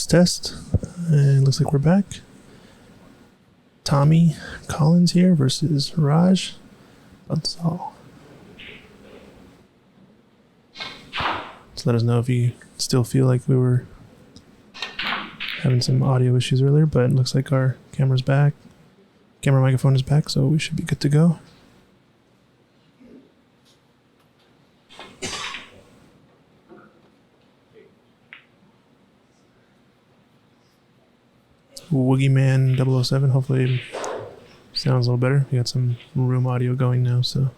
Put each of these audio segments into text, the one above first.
Test. And looks like we're back. Tommy Kollins here versus Raj Bansal. Just let us know if you still feel like we were having some audio issues earlier, but it looks like our camera's back. Camera microphone is back, so we should be good to go. Woogie Man 007, hopefully sounds a little better. We got some room audio going now, so.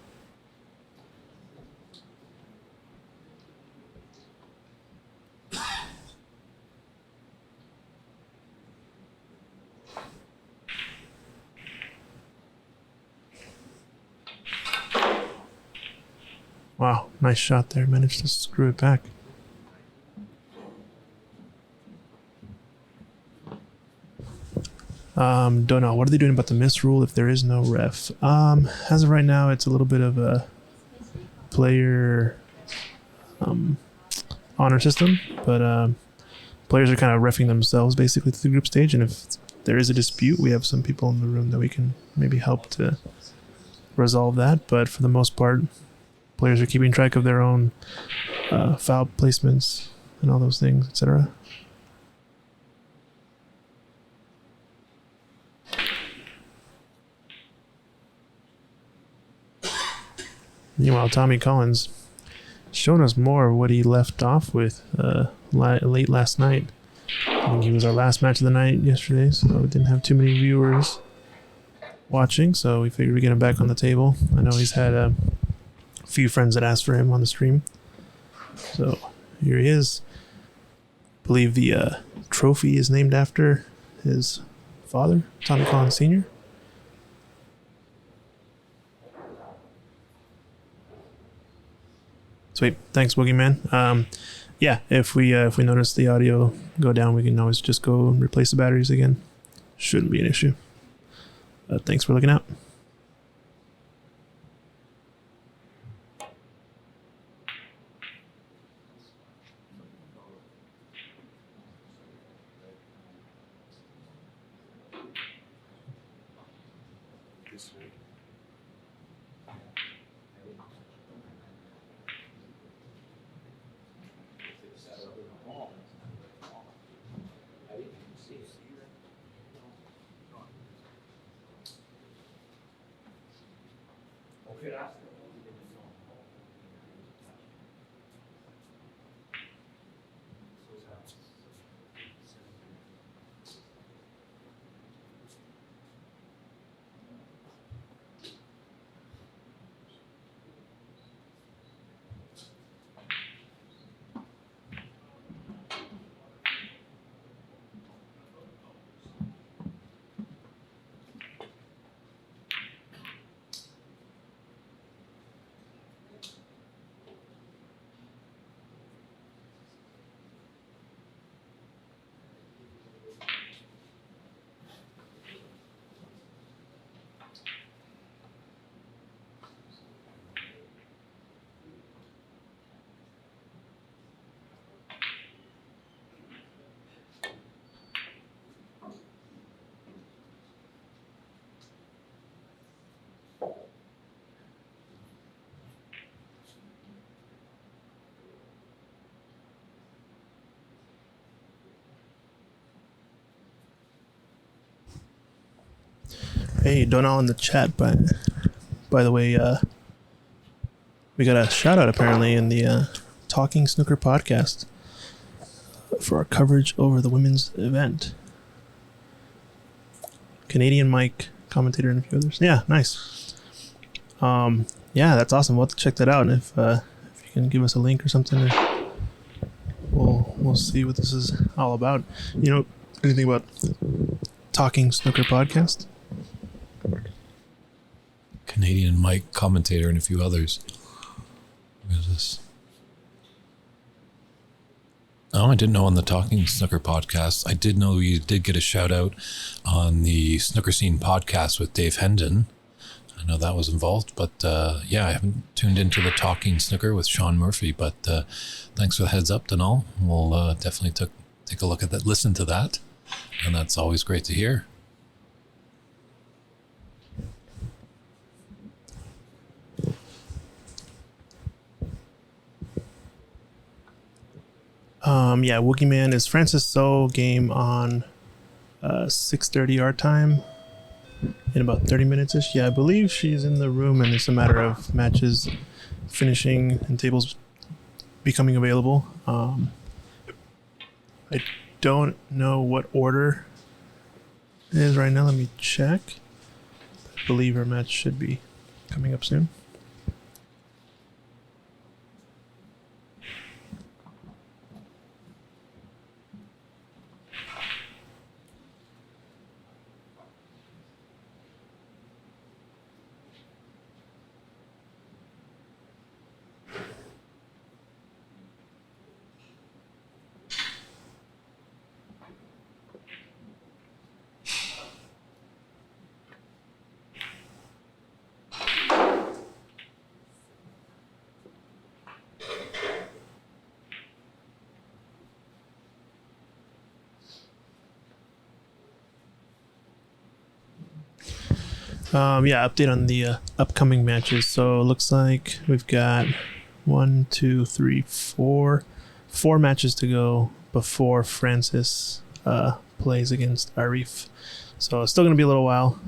Wow, nice shot there. Managed to screw it back. Don't know. What are they doing about the miss rule if there is no ref? As of right now, it's a little bit of a player honor system, but players are kind of reffing themselves basically to the group stage, and if there is a dispute, we have some people in the room that we can maybe help to resolve that, but for the most part, players are keeping track of their own foul placements and all those things, etc. Meanwhile, Tommy Kollins showing us more of what he left off with late last night. I think he was our last match of the night yesterday, so we didn't have too many viewers watching, so we figured we'd get him back on the table. I know he's had a few friends that asked for him on the stream. So here he is. I believe the trophy is named after his father, Tommy Kollins Sr. Sweet. Thanks, Boogeyman. Yeah, if we notice the audio go down, we can always just go and replace the batteries again. Shouldn't be an issue. Thanks for looking out. Hey, Donal in the chat, by the way, we got a shout out apparently in the Talking Snooker podcast for our coverage over the women's event. Canadian Mike, commentator, and a few others. Yeah, nice. Yeah, that's awesome. We'll have to check that out. If you can give us a link or something, we'll see what this is all about. You know anything about Talking Snooker podcast? Canadian Mike, commentator, and a few others. What is this? Oh, I didn't know on the Talking Snooker podcast. I did know you did get a shout out on the Snooker Scene podcast with Dave Hendon. I know that was involved, but yeah, I haven't tuned into the Talking Snooker with Sean Murphy, but thanks for the heads up, Donal. We'll definitely take a look at that, listen to that, and that's always great to hear. Yeah, Wookie Man is Francis So game on 6:30 our time in about 30 minutes ish. Yeah, I believe she's in the room, and it's a matter of matches finishing and tables becoming available. I don't know what order it is right now. Let me check. I believe her match should be coming up soon. Yeah, update on the upcoming matches. So it looks like we've got 4 matches to go before Francis plays against Arif. So it's still going to be a little while.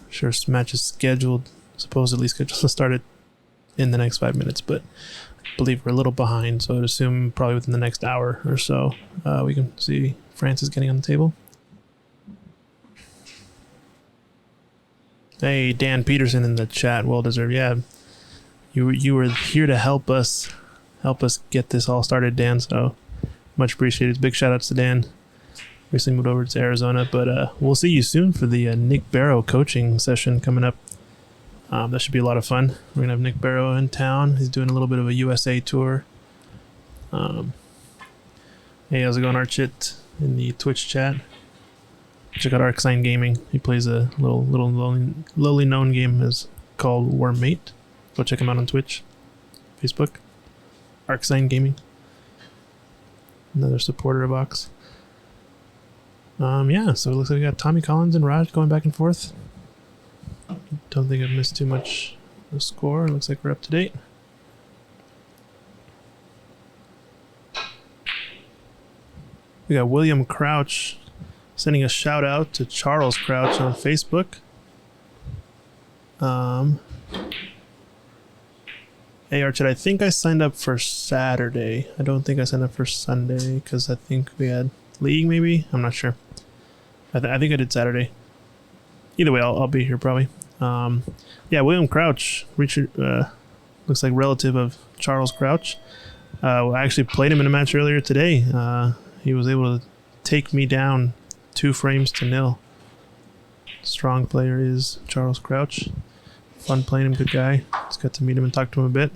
Sure, match is supposedly scheduled to start in the next 5 minutes, but I believe we're a little behind. So I'd assume probably within the next hour or so we can see Francis getting on the table. Hey, Dan Peterson in the chat, well deserved. Yeah, you were here to help us get this all started, Dan. So much appreciated. Big shout outs to Dan. Recently moved over to Arizona, but we'll see you soon for the Nick Barrow coaching session coming up. That should be a lot of fun. We're gonna have Nick Barrow in town. He's doing a little bit of a USA tour. Hey, how's it going, Archit in the Twitch chat? Check out Arcsign Gaming. He plays a little lowly known game is called Wormmate. Go check him out on Twitch, Facebook. Arcsign Gaming. Another supporter of Ox. Yeah, so it looks like we got Tommy Collins and Raj going back and forth. Don't think I've missed too much of the score. Looks like we're up to date. We got William Crouch sending a shout out to Charles Crouch on Facebook. Hey Archit, I think I signed up for Saturday. I don't think I signed up for Sunday because I think we had league maybe. I'm not sure. I think I did Saturday. Either way, I'll be here probably. Yeah, William Crouch, Richard, looks like relative of Charles Crouch. I actually played him in a match earlier today. He was able to take me down 2-0. Strong player is Charles Crouch. Fun playing him, good guy. Just got to meet him and talk to him a bit.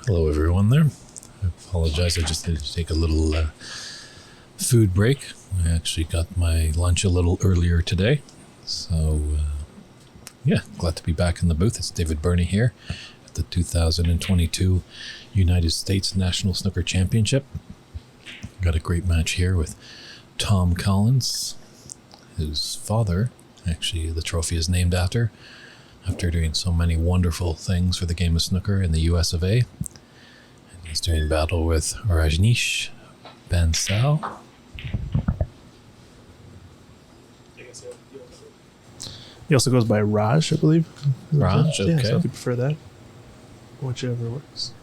Hello, everyone there. I apologize. I just needed to take a little food break. I actually got my lunch a little earlier today. So, glad to be back in the booth. It's David Burney here at the 2022 United States National Snooker Championship. Got a great match here with Tom Kollins, whose father, actually the trophy is named after doing so many wonderful things for the game of snooker in the US of A. And he's doing battle with Rajneesh Bansal. He also goes by Raj, I believe. Raj, okay. Yeah, so if you prefer that. Whichever works.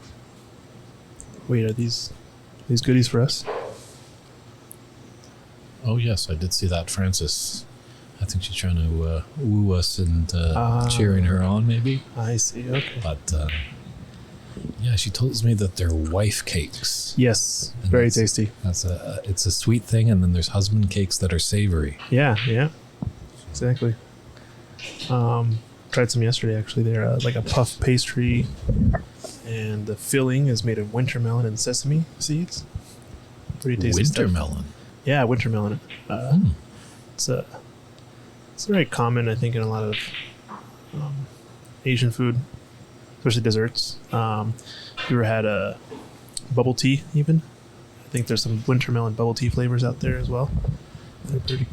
Wait, are these goodies for us? Oh, yes, I did see that, Francis. I think she's trying to woo us and cheering her on, maybe. I see, okay. But, she tells me that they're wife cakes. Yes, And very tasty. It's a sweet thing, and then there's husband cakes that are savory. Yeah, exactly. Tried some yesterday, actually. They're like a puff pastry, and the filling is made of winter melon and sesame seeds. Pretty tasty Winter stuff. melon? Yeah, winter melon. It's very common, I think, in a lot of Asian food, especially desserts. You ever had a bubble tea, even? I think there's some winter melon bubble tea flavors out there as well. They're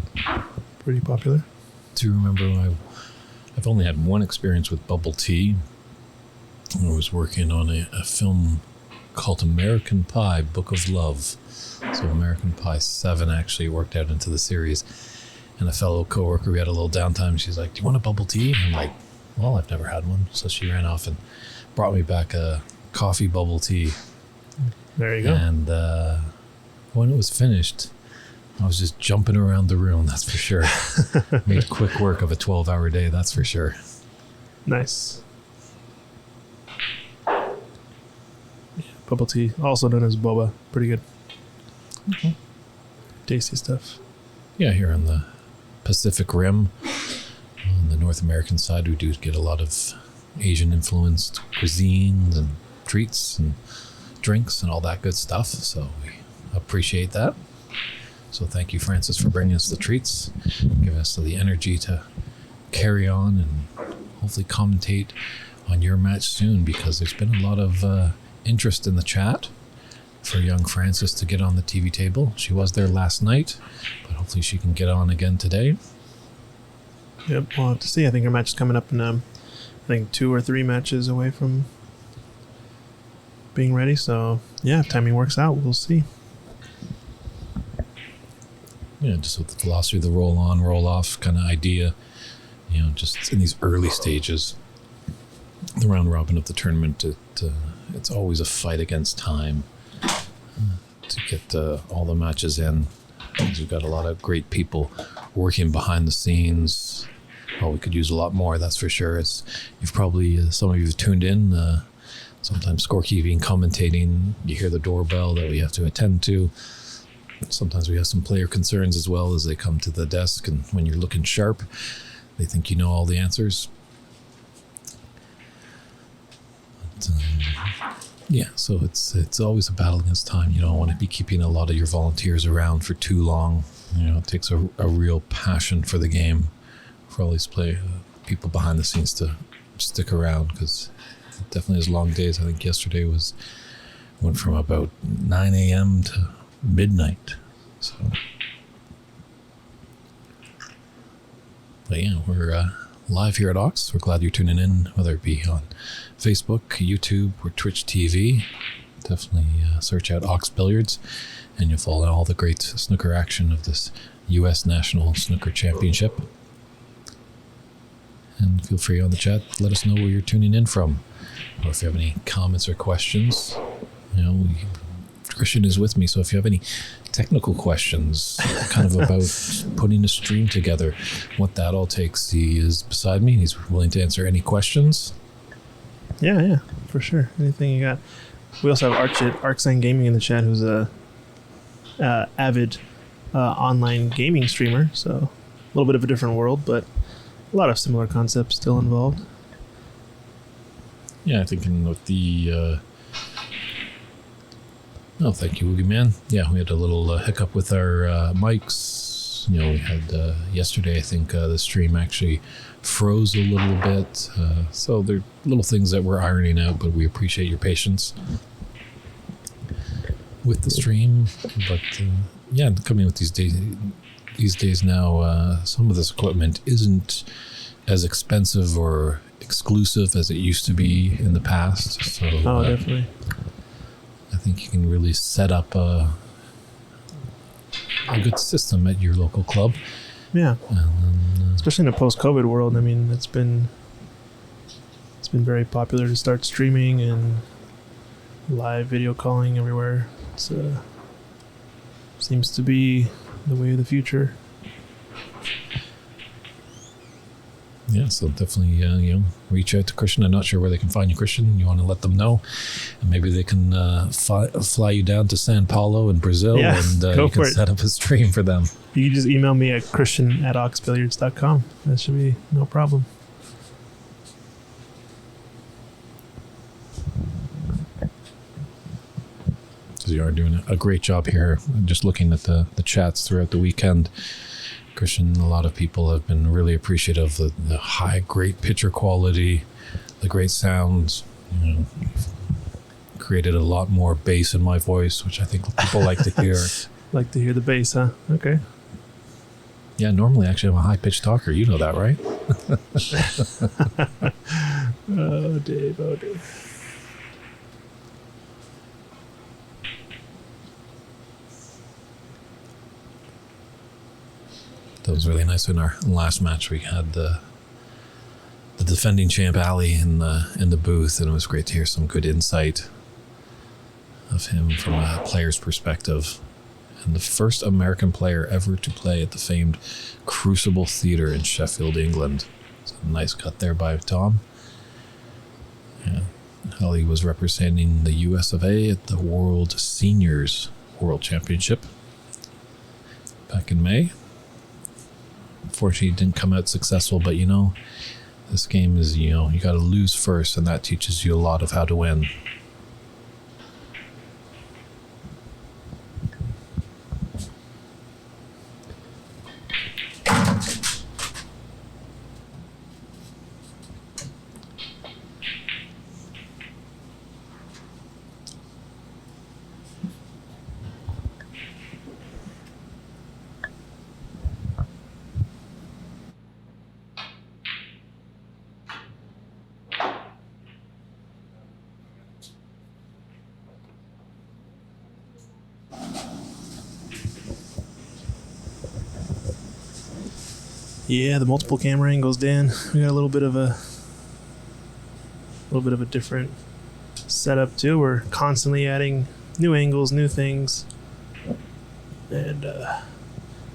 pretty popular. Do you remember I've only had one experience with bubble tea. I was working on a film called American Pie, Book of Love. So American Pie 7 actually worked out into the series. And a fellow coworker, we had a little downtime. She's like, "Do you want a bubble tea?" And I'm like, "Well, I've never had one." So she ran off and brought me back a coffee bubble tea. There you go. And when it was finished, I was just jumping around the room, that's for sure. Made quick work of a 12-hour day, that's for sure. Nice. Yeah, bubble tea, also known as boba. Pretty good. Okay. Tasty stuff. Yeah, here on the Pacific Rim, on the North American side, we do get a lot of Asian-influenced cuisines and treats and drinks and all that good stuff, so we appreciate that. So thank you, Francis, for bringing us the treats, giving us the energy to carry on and hopefully commentate on your match soon, because there's been a lot of interest in the chat for young Francis to get on the TV table. She was there last night, but hopefully she can get on again today. Yep, we'll have to see. I think her match is coming up in, I think 2 or 3 matches away from being ready. So, yeah, if timing works out, we'll see. Yeah, just with the philosophy of the roll on, roll off kind of idea, just in these early stages, the round robin of the tournament, it's always a fight against time to get all the matches in. We've got a lot of great people working behind the scenes. Well, we could use a lot more, that's for sure. You've probably, some of you have tuned in, sometimes scorekeeping, commentating, you hear the doorbell that we have to attend to. Sometimes we have some player concerns as well as they come to the desk, and when you're looking sharp, they think you know all the answers. But, so it's always a battle against time. You don't want to be keeping a lot of your volunteers around for too long. It takes a real passion for the game for all these people behind the scenes to stick around, because it definitely is long days. I think yesterday went from about 9 a.m. to midnight. So, but yeah, we're live here at Ox. We're glad you're tuning in, whether it be on Facebook, YouTube, or Twitch TV. Definitely search out Ox Billiards, and you'll follow all the great snooker action of this U.S. National Snooker Championship. And feel free on the chat, let us know where you're tuning in from, or if you have any comments or questions. Christian is with me, so if you have any technical questions kind of about putting a stream together, what that all takes, he is beside me. He's willing to answer any questions. Yeah, for sure. Anything you got. We also have Arcsign Gaming in the chat, who's a avid online gaming streamer, so a little bit of a different world, but a lot of similar concepts still involved. Yeah, I think with the Oh, thank you, Woogie Man. Yeah, we had a little hiccup with our mics. We had yesterday, I think the stream actually froze a little bit. So there are little things that we're ironing out, but we appreciate your patience with the stream. But coming with these days now, some of this equipment isn't as expensive or exclusive as it used to be in the past. So definitely. I think you can really set up a good system at your local club. Yeah. Especially in a post-COVID world. I mean, it's been very popular to start streaming and live video calling everywhere. It's seems to be the way of the future. Yeah, so definitely, reach out to Christian. I'm not sure where they can find you, Christian. You want to let them know, and maybe they can fly you down to Sao Paulo in Brazil, and you can set up a stream for them. You can just email me at christian@oxbilliards.com. That should be no problem. So you are doing a great job here. I'm just looking at the chats throughout the weekend. Christian, a lot of people have been really appreciative of the great picture quality, the great sounds. Created a lot more bass in my voice, which I think people like to hear. Like to hear the bass, huh? Okay. Yeah, normally actually I'm a high-pitched talker. You know that, right? Oh, Dave. That was really nice. In our last match, we had the defending champ Ali in the booth, and it was great to hear some good insight of him from a player's perspective. And the first American player ever to play at the famed Crucible Theatre in Sheffield, England. So a nice cut there by Tom. Yeah, Ali was representing the US of A at the World Seniors World Championship back in May. Unfortunately, it didn't come out successful, but this game is, you got to lose first, and that teaches you a lot of how to win. Yeah, the multiple camera angles, Dan. We got a little bit of a different setup too. We're constantly adding new angles, new things, and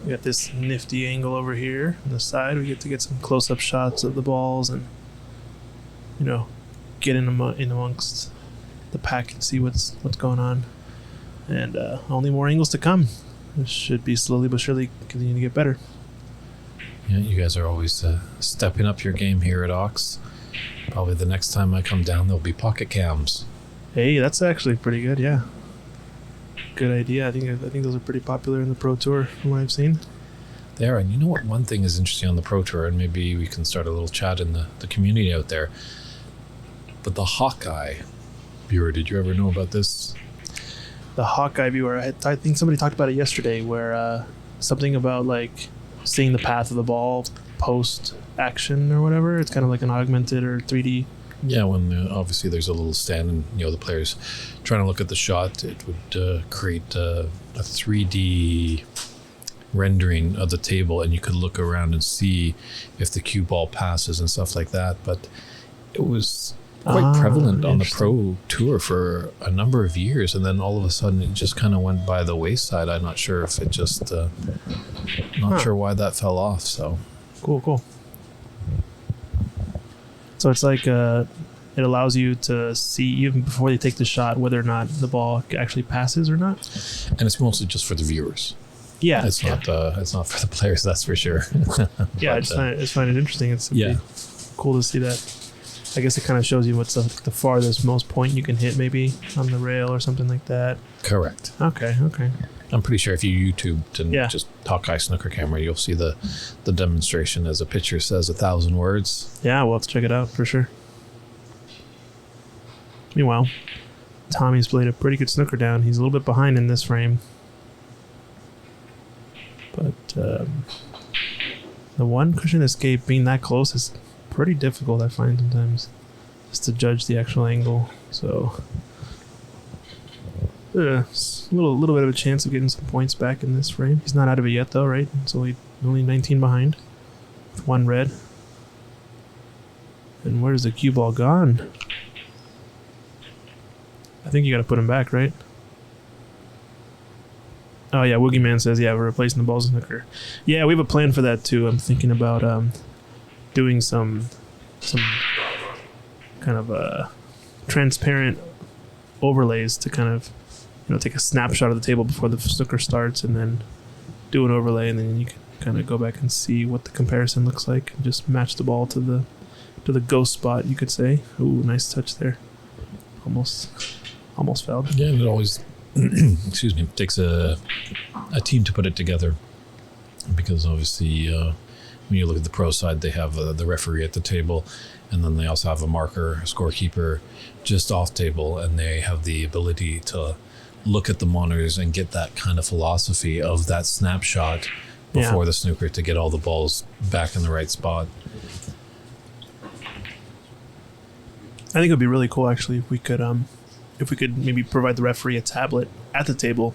we got this nifty angle over here on the side. We get to get some close-up shots of the balls and get in amongst the pack and see what's going on. And only more angles to come. This should be slowly but surely continue to get better. Yeah, you guys are always stepping up your game here at Ox. Probably the next time I come down, there'll be pocket cams. Hey, that's actually pretty good. Yeah, good idea. I think those are pretty popular in the Pro Tour from what I've seen. They are, and you know what? One thing is interesting on the Pro Tour, and maybe we can start a little chat in the community out there. But the Hawkeye viewer, did you ever know about this? The Hawkeye viewer. I think somebody talked about it yesterday, where something about like seeing the path of the ball post action or whatever. It's kind of like an augmented or 3D. Yeah, when obviously there's a little stand and the player's trying to look at the shot, it would create a 3D rendering of the table, and you could look around and see if the cue ball passes and stuff like that. But it was quite prevalent on the Pro Tour for a number of years, and then all of a sudden it just kind of went by the wayside. I'm not sure if it just sure why that fell off. So cool. So it's like it allows you to see even before they take the shot whether or not the ball actually passes or not. And it's mostly just for the viewers. Yeah, it's not for the players, that's for sure. Yeah, I just find it interesting. It's cool to see that. I guess it kind of shows you what's the farthest most point you can hit, maybe on the rail or something like that. Correct. Okay. I'm pretty sure if you YouTubed and Yeah. just Hawkeye snooker camera, you'll see the demonstration as a picture says 1,000 words. Yeah, we'll have to check it out for sure. Meanwhile, Tommy's played a pretty good snooker down. He's a little bit behind in this frame. But the one cushion escape being that close is pretty difficult, I find sometimes, just to judge the actual angle. So, it's a little bit of a chance of getting some points back in this frame. He's not out of it yet, though, right? It's only 19 behind with one red. And where's the cue ball gone? I think you got to put him back, right? Oh yeah, Woogie Man says, yeah, we're replacing the balls in snooker. Yeah, we have a plan for that too. I'm thinking about doing some kind of transparent overlays to kind of, take a snapshot of the table before the snooker starts, and then do an overlay, and then you can kind of go back and see what the comparison looks like, and just match the ball to the ghost spot, you could say. Ooh, nice touch there. Almost fouled. Yeah, and it always excuse me, takes a team to put it together, because obviously when you look at the pro side, they have the referee at the table, and then they also have a marker, a scorekeeper just off table, and they have the ability to look at the monitors and get that kind of philosophy of that snapshot before the snooker to get all the balls back in the right spot. I think it would be really cool actually if we could maybe provide the referee a tablet at the table.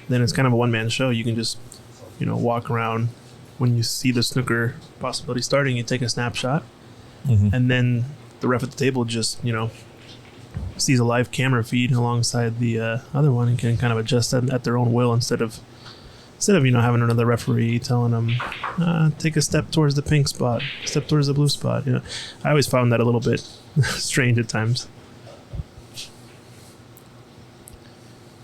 Then it's kind of a one-man show. You can just walk around. When you see the snooker possibility starting, you take a snapshot, and then the ref at the table just sees a live camera feed alongside the other one, and can kind of adjust that at their own will instead of having another referee telling them take a step towards the pink spot, step towards the blue spot. I always found that a little bit strange at times.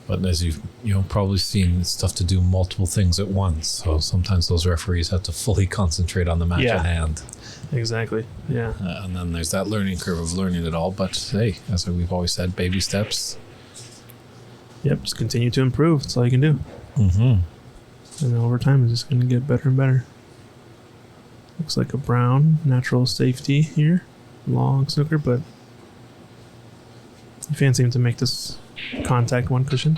But as you've probably seen, it's tough to do multiple things at once. So sometimes those referees have to fully concentrate on the match at hand. Exactly. Yeah. And then there's that learning curve of learning it all. But hey, as we've always said, baby steps. Yep. Just continue to improve. That's all you can do. Mm-hmm. And over time, it's just going to get better and better. Looks like a brown natural safety here. Long snooker, but you fancy him to make this contact one cushion.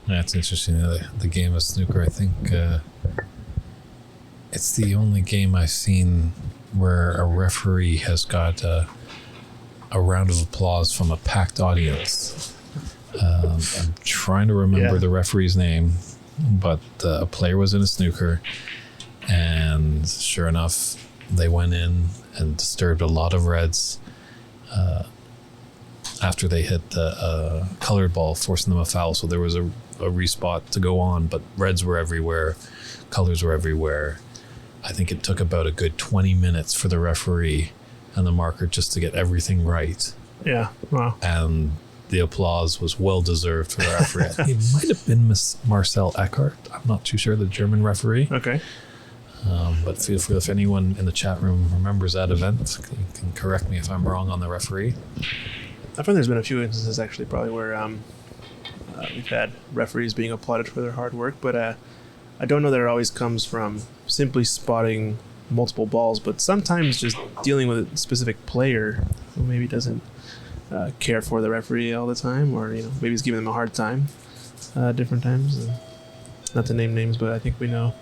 That's interesting. The game of snooker, I think it's the only game I've seen where a referee has got a round of applause from a packed audience. I'm trying to remember the referee's name, but a player was in a snooker, and sure enough, they went in and disturbed a lot of reds after they hit a colored ball, forcing them a foul. So there was a respot to go on, but reds were everywhere, colors were everywhere. I think it took about a good 20 minutes for the referee and the marker just to get everything right. Yeah, wow. And the applause was well deserved for the referee. It might have been Marcel Eckhart. I'm not too sure, the German referee. Okay. But feel free, if anyone in the chat room remembers that event, you can correct me if I'm wrong on the referee. I find there's been a few instances actually probably where we've had referees being applauded for their hard work, but I don't know that it always comes from simply spotting multiple balls, but sometimes just dealing with a specific player who maybe doesn't care for the referee all the time, or maybe he's giving them a hard time different times. Not to name names, but I think we know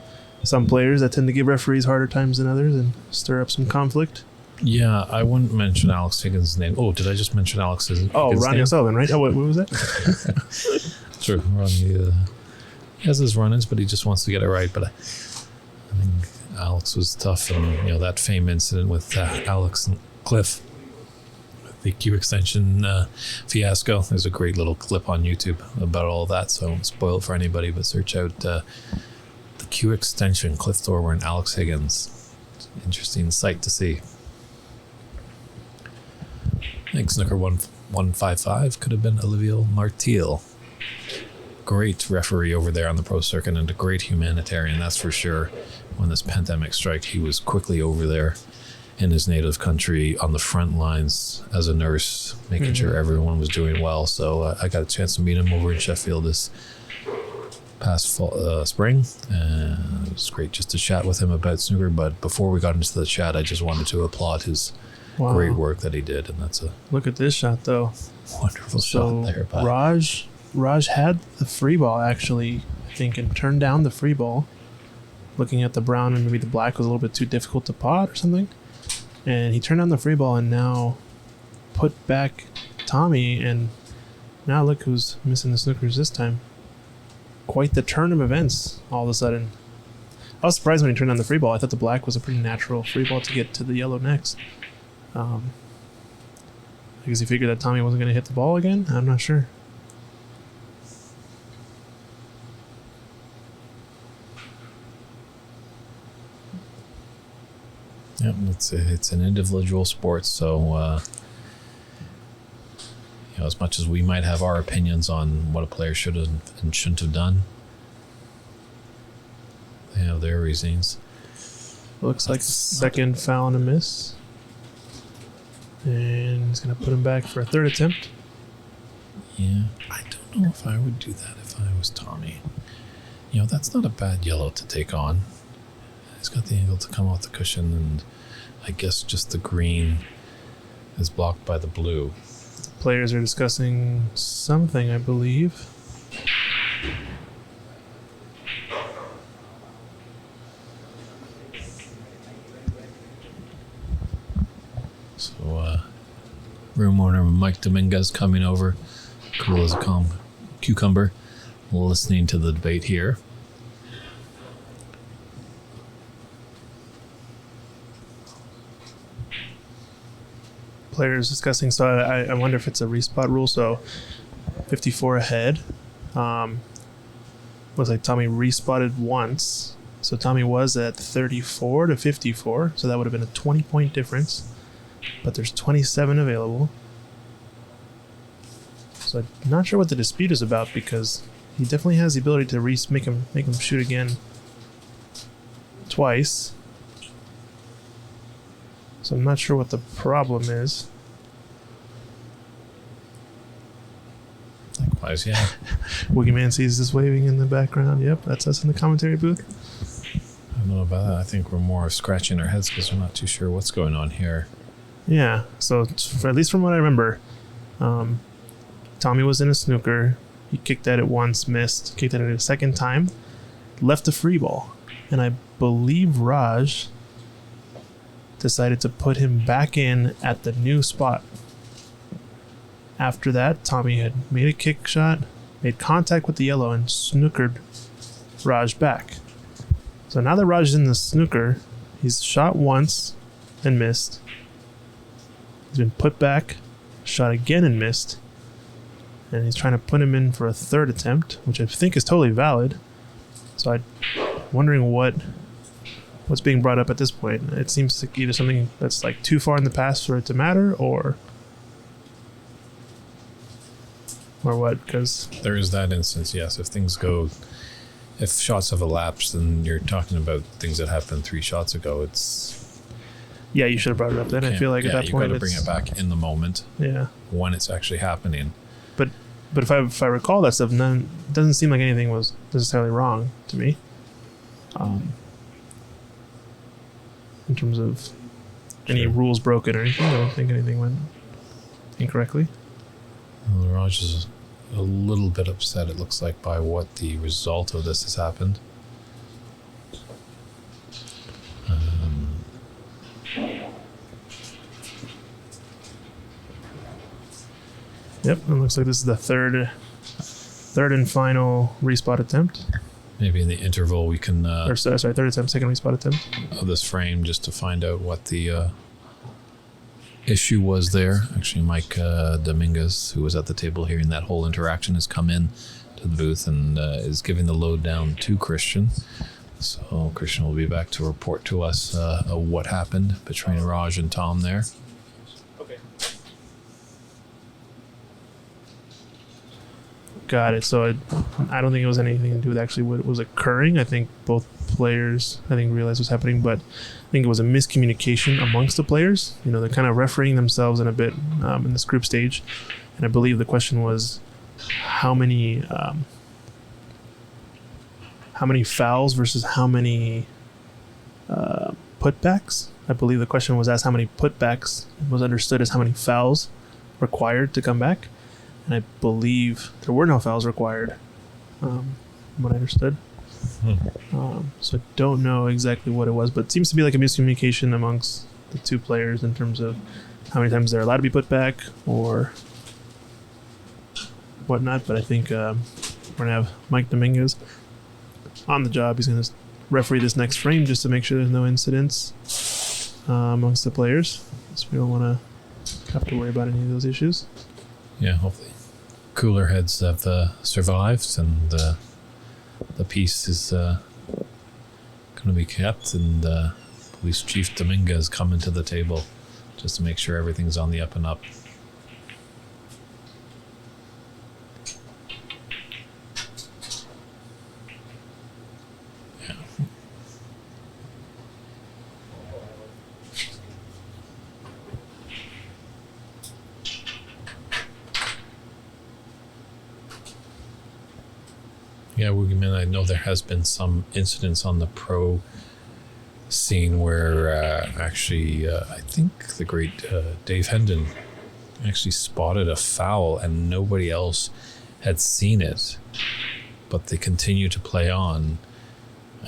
some players that tend to give referees harder times than others and stir up some conflict. Yeah, I wouldn't mention Alex Higgins' name. Oh, did I just mention Alex Higgins' Oh, Ronnie name? O'Sullivan, right? Oh, what was that? True. Ronnie has his run-ins, but he just wants to get it right. But I think Alex was tough, and that fame incident with Alex and Cliff, the Q extension fiasco. There's a great little clip on YouTube about all of that, so I won't spoil it for anybody, but search out the Q extension, Cliff Thorwer and Alex Higgins. Interesting sight to see. I think Snooker 155 could have been Olivier Martil. great referee over there on the pro circuit and a great humanitarian, that's for sure. When this pandemic struck, he was quickly over there in his native country on the front lines as a nurse, making sure everyone was doing well. So I got a chance to meet him over in Sheffield this past spring. It was great just to chat with him about snooker. But before we got into the chat, I just wanted to applaud his great work that he did. And that's a look at this shot, though. Wonderful shot there. But Raj had the free ball, actually, I think, and turned down the free ball. Looking at the brown and maybe the black was a little bit too difficult to pot or something. And he turned down the free ball and now put back Tommy. And now look who's missing the snookers this time. Quite the turn of events all of a sudden. I was surprised when he turned down the free ball. I thought the black was a pretty natural free ball to get to the yellow next. Because he figured that Tommy wasn't going to hit the ball again? I'm not sure. Yeah, it's an individual sport, so as much as we might have our opinions on what a player should have and shouldn't have done, they have their reasons. Looks like second foul and a miss. And he's going to put him back for a third attempt. Yeah, I don't know if I would do that if I was Tommy. That's not a bad yellow to take on. He's got the angle to come off the cushion, and I guess just the green is blocked by the blue. Players are discussing something, I believe. So, room owner Mike Dominguez coming over, cool as a cucumber, listening to the debate here. Players discussing, so I wonder if it's a respot rule. So 54 ahead. Looks like Tommy respotted once. So Tommy was at 34 to 54. So that would have been a 20-point difference. But there's 27 available. So I'm not sure what the dispute is about, because he definitely has the ability to make him shoot again twice. So I'm not sure what the problem is. Likewise, yeah. Boogeyman sees this waving in the background. Yep, that's us in the commentary booth. I don't know about that. I think we're more scratching our heads because we're not too sure what's going on here. Yeah, so at least from what I remember, Tommy was in a snooker. He kicked at it once, missed. Kicked at it a second time, left a free ball. And I believe Raj decided to put him back in at the new spot. After that, Tommy had made a kick shot, made contact with the yellow, and snookered Raj back. So now that Raj is in the snooker, he's shot once and missed. He's been put back, shot again and missed. And he's trying to put him in for a third attempt, which I think is totally valid. So I'm wondering what's being brought up at this point. It seems like either something that's like too far in the past for it to matter, or what, because there is that instance, yes. If shots have elapsed, then you're talking about things that happened 3 shots ago. Yeah, you should have brought it up then. I feel like at that point you got to bring it back in the moment. Yeah, when it's actually happening. But if I recall that stuff, it doesn't seem like anything was necessarily wrong to me. In terms of any rules broken or anything, I don't think anything went incorrectly. Well, Raj is a little bit upset, it looks like, by what the result of this has happened. Yep, it looks like this is the third and final respot attempt. Maybe in the interval we can... third attempt, second respot attempt. Of this frame, just to find out what the issue was there. Actually, Mike Dominguez, who was at the table hearing that whole interaction, has come in to the booth and is giving the lowdown to Christian. So Christian will be back to report to us what happened between Raj and Tom there. Got it. So I don't think it was anything to do with actually what was occurring. I think both players, realized what's happening, but I think it was a miscommunication amongst the players. They're kind of refereeing themselves in a bit in this group stage. And I believe the question was how many fouls versus how many putbacks. I believe the question was asked how many putbacks was understood as how many fouls required to come back. And I believe there were no fouls required, from what I understood. So I don't know exactly what it was, but it seems to be like a miscommunication amongst the two players in terms of how many times they're allowed to be put back or whatnot. But I think we're going to have Mike Dominguez on the job. He's going to referee this next frame just to make sure there's no incidents amongst the players. So we don't want to have to worry about any of those issues. Yeah, hopefully cooler heads have survived, and the peace is going to be kept, and Police Chief Dominguez coming to the table just to make sure everything's on the up and up. Yeah, I know there has been some incidents on the pro scene where I think the great Dave Hendon actually spotted a foul and nobody else had seen it, but they continue to play on.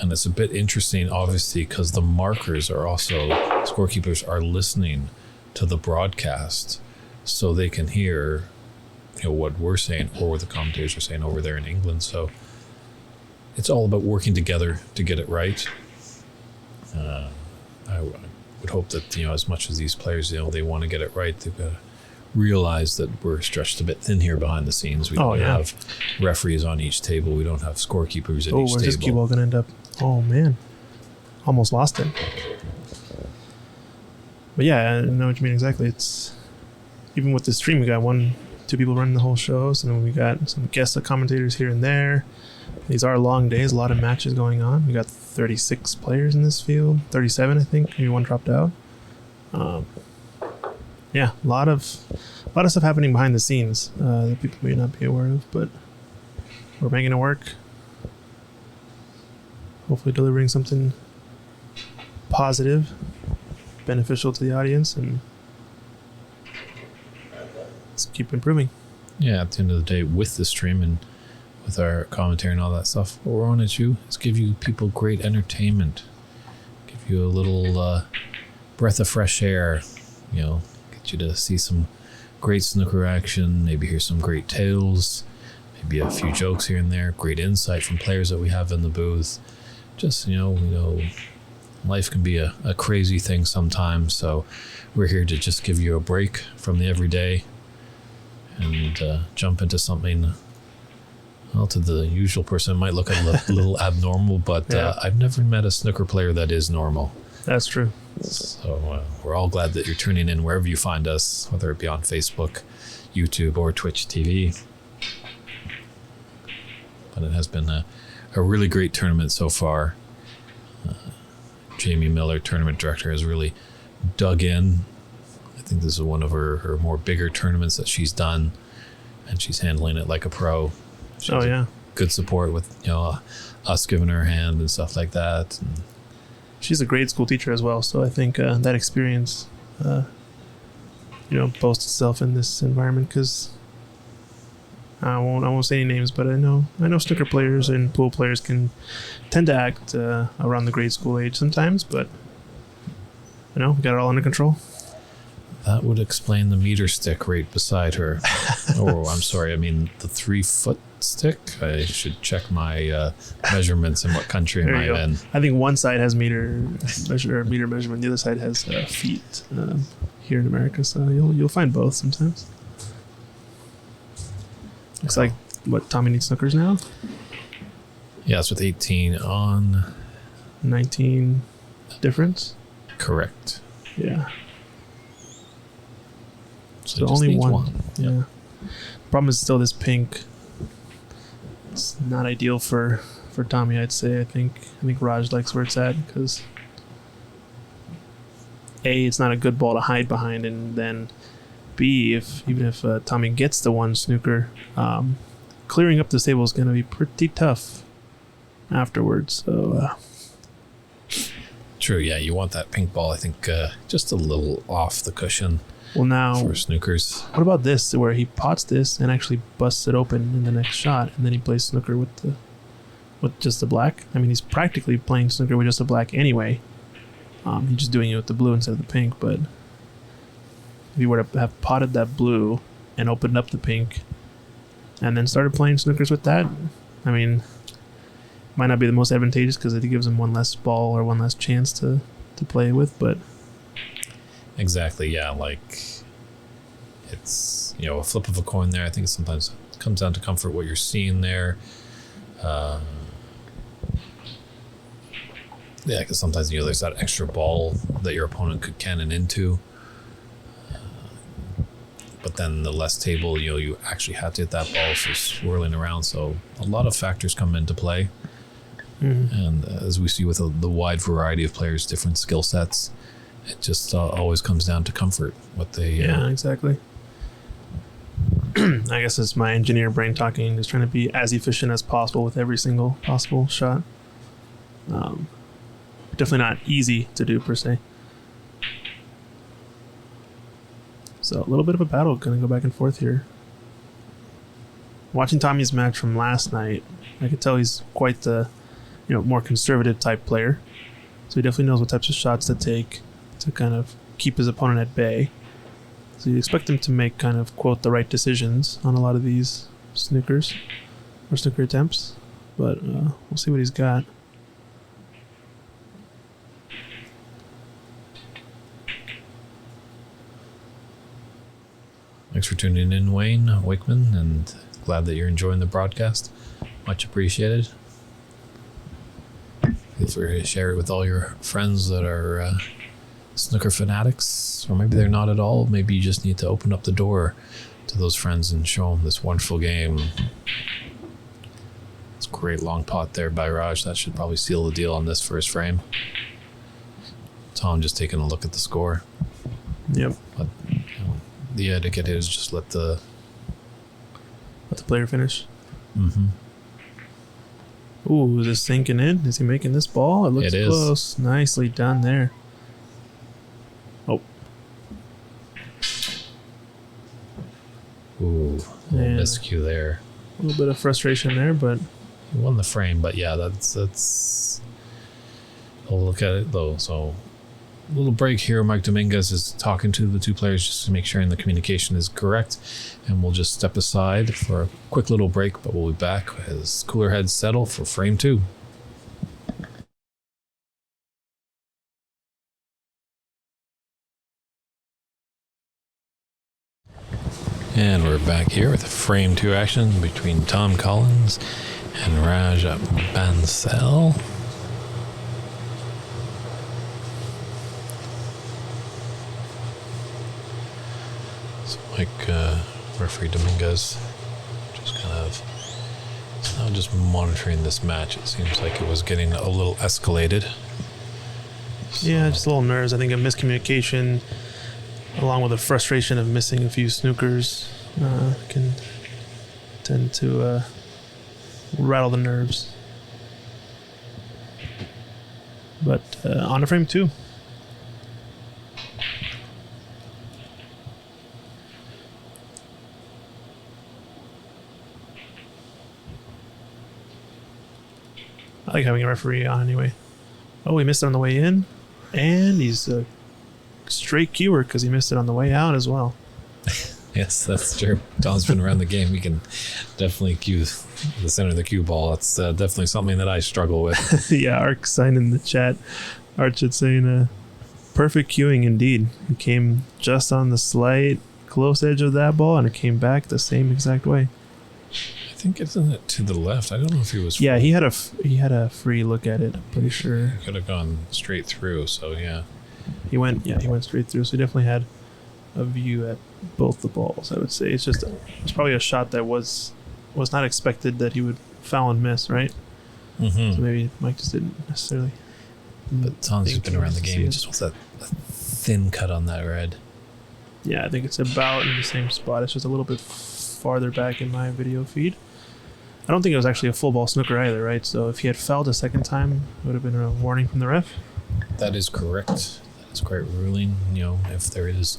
And it's a bit interesting, obviously, because the markers are also, scorekeepers are listening to the broadcast so they can hear what we're saying or what the commentators are saying over there in England. So it's all about working together to get it right. I would hope that, as much as these players, they want to get it right, they've got to realize that we're stretched a bit thin here behind the scenes. We don't have referees on each table. We don't have scorekeepers at each where's table. this cue ball going to end up? Oh, man. Almost lost it. But yeah, I know what you mean exactly. It's even with the stream, we got 1-2 people running the whole show, so then we got some guest commentators here and there. These are long days, a lot of matches going on. We got 36 players in this field, 37 I think, maybe one dropped out. Yeah, a lot of stuff happening behind the scenes that people may not be aware of, but we're making it work. Hopefully delivering something positive, beneficial to the audience, and let's keep improving. Yeah, at the end of the day, with the stream and with our commentary and all that stuff, what we're on is give you people great entertainment, give you a little breath of fresh air, get you to see some great snooker action, maybe hear some great tales, maybe a few jokes here and there, great insight from players that we have in the booth. Just, life can be a crazy thing sometimes, so we're here to just give you a break from the everyday and jump into something. Well, to the usual person, it might look a little abnormal, but I've never met a snooker player that is normal. That's true. So we're all glad that you're tuning in wherever you find us, whether it be on Facebook, YouTube, or Twitch TV. But it has been a really great tournament so far. Jamie Miller, tournament director, has really dug in. I think this is one of her more bigger tournaments that she's done, and she's handling it like a pro. She's good support with us giving her a hand and stuff like that. And she's a grade school teacher as well, so I think that experience boasts itself in this environment, because I won't say any names, but I know snooker players and pool players can tend to act around the grade school age sometimes, but we got it all under control. That would explain the meter stick right beside her. I'm sorry, I mean the 3-foot stick. I should check my measurements and what country am I in. I think one side has meter measurement, the other side has feet here in America, so you'll find both sometimes. Looks like Tommy needs snookers now. Yeah, it's with 18 on 19 difference. Correct. Yeah. So only one. Yeah. Problem is still this pink it's not ideal for Tommy, I'd say. I think Raj likes where it's at because A, it's not a good ball to hide behind, and then B, even if Tommy gets the one snooker, clearing up the table is going to be pretty tough afterwards. So True, yeah, you want that pink ball, I think, just a little off the cushion. Well, now for snookers. What about this, where he pots this and actually busts it open in the next shot, and then he plays snooker with just the black? I mean, he's practically playing snooker with just the black anyway. He's just doing it with the blue instead of the pink. But if he were to have potted that blue and opened up the pink, and then started playing snookers with that, I mean, might not be the most advantageous because it gives him one less ball or one less chance to play with, but. Exactly, yeah, like it's, a flip of a coin there. I think sometimes it comes down to comfort, what you're seeing there. Yeah, because sometimes, there's that extra ball that your opponent could cannon into. But then the less table, you actually have to hit that ball, so swirling around. So a lot of factors come into play. Mm-hmm. And as we see with the wide variety of players, different skill sets, it just always comes down to comfort. What they yeah, exactly. I guess it's my engineer brain talking, just trying to be as efficient as possible with every single possible shot. Definitely not easy to do per se. So a little bit of a battle, gonna go back and forth here. Watching Tommy's match from last night, I could tell he's quite the more conservative type player. So he definitely knows what types of shots to take to kind of keep his opponent at bay. So you expect him to make kind of, quote, the right decisions on a lot of these snookers or snooker attempts. But we'll see what he's got. Thanks for tuning in, Wayne Wakeman, and glad that you're enjoying the broadcast. Much appreciated. Feel free to share it with all your friends that are snooker fanatics, or maybe they're not at all. Maybe you just need to open up the door to those friends and show them this wonderful game. It's a great long pot there by Raj. That should probably seal the deal on this first frame. Tom just taking a look at the score. Yep. But the etiquette is just let the player finish. Mm-hmm. Ooh, is this sinking in? Is he making this ball? It looks close. Nicely done there. Oh. Ooh, a little miscue there. A little bit of frustration there, but he won the frame. But yeah, that's. I'll look at it though. So, a little break here. Mike Dominguez is talking to the two players just to make sure the communication is correct, and we'll just step aside for a quick little break. But we'll be back as cooler heads settle for frame 2. And we're back here with frame 2 action between Tom Kollins and Rajneesh Bansal. So referee Dominguez just kind of is now just monitoring this match. It seems like it was getting a little escalated. So. Yeah, just a little nerves. I think a miscommunication along with the frustration of missing a few snookers can tend to rattle the nerves. But on to frame 2. I like having a referee on anyway. Oh, he missed it on the way in, and he's a straight cuer because he missed it on the way out as well. Yes, that's true. Tom's been around the game. He can definitely cue the center of the cue ball. That's definitely something that I struggle with. Yeah, Ark signed in the chat. Archit saying perfect cueing indeed. He came just on the slight close edge of that ball, and it came back the same exact way. I think isn't it to the left? I don't know if he was. Yeah, he had a free look at it. I'm pretty sure he could have gone straight through. So yeah, he went straight through. So he definitely had a view at both the balls. I would say it's probably a shot that was not expected that he would foul and miss, right? Mm-hmm. So maybe Mike just didn't necessarily. But Tom's just been around the game. He just wants that thin cut on that red. Yeah, I think it's about in the same spot. It's just a little bit farther back in my video feed. I don't think it was actually a full ball snooker either, right? So if he had fouled a second time, it would have been a warning from the ref. That is correct. That is correct ruling. You know, if there is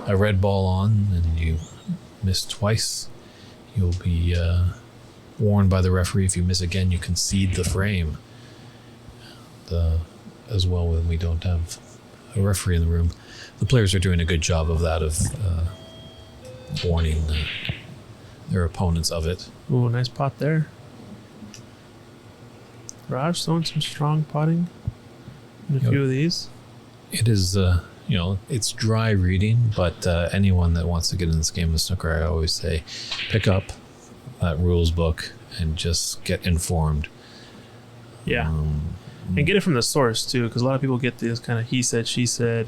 a red ball on and you miss twice, you'll be warned by the referee. If you miss again, you concede the frame. As well, when we don't have a referee in the room, the players are doing a good job of that, of warning their opponents of it. Ooh, nice pot there. Raj throwing some strong potting in a few of these. It is, it's dry reading, but anyone that wants to get in this game of snooker, I always say, pick up that rules book and just get informed. Yeah. And get it from the source, too, because a lot of people get this kind of he said, she said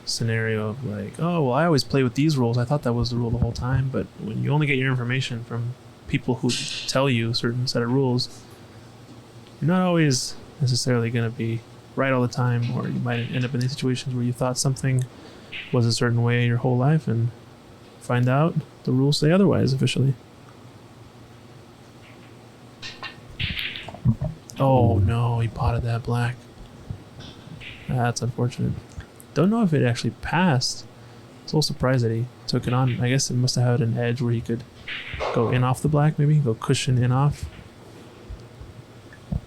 scenario of like, oh, well, I always play with these rules. I thought that was the rule the whole time. But when you only get your information from people who tell you a certain set of rules, you're not always necessarily going to be right all the time, or you might end up in these situations where you thought something was a certain way your whole life and find out the rules say otherwise officially. Oh no, he potted that black. That's unfortunate. Don't know if it actually passed. I was a little surprised that he took it on. I guess it must have had an edge where he could go in off the black, maybe go cushion in off.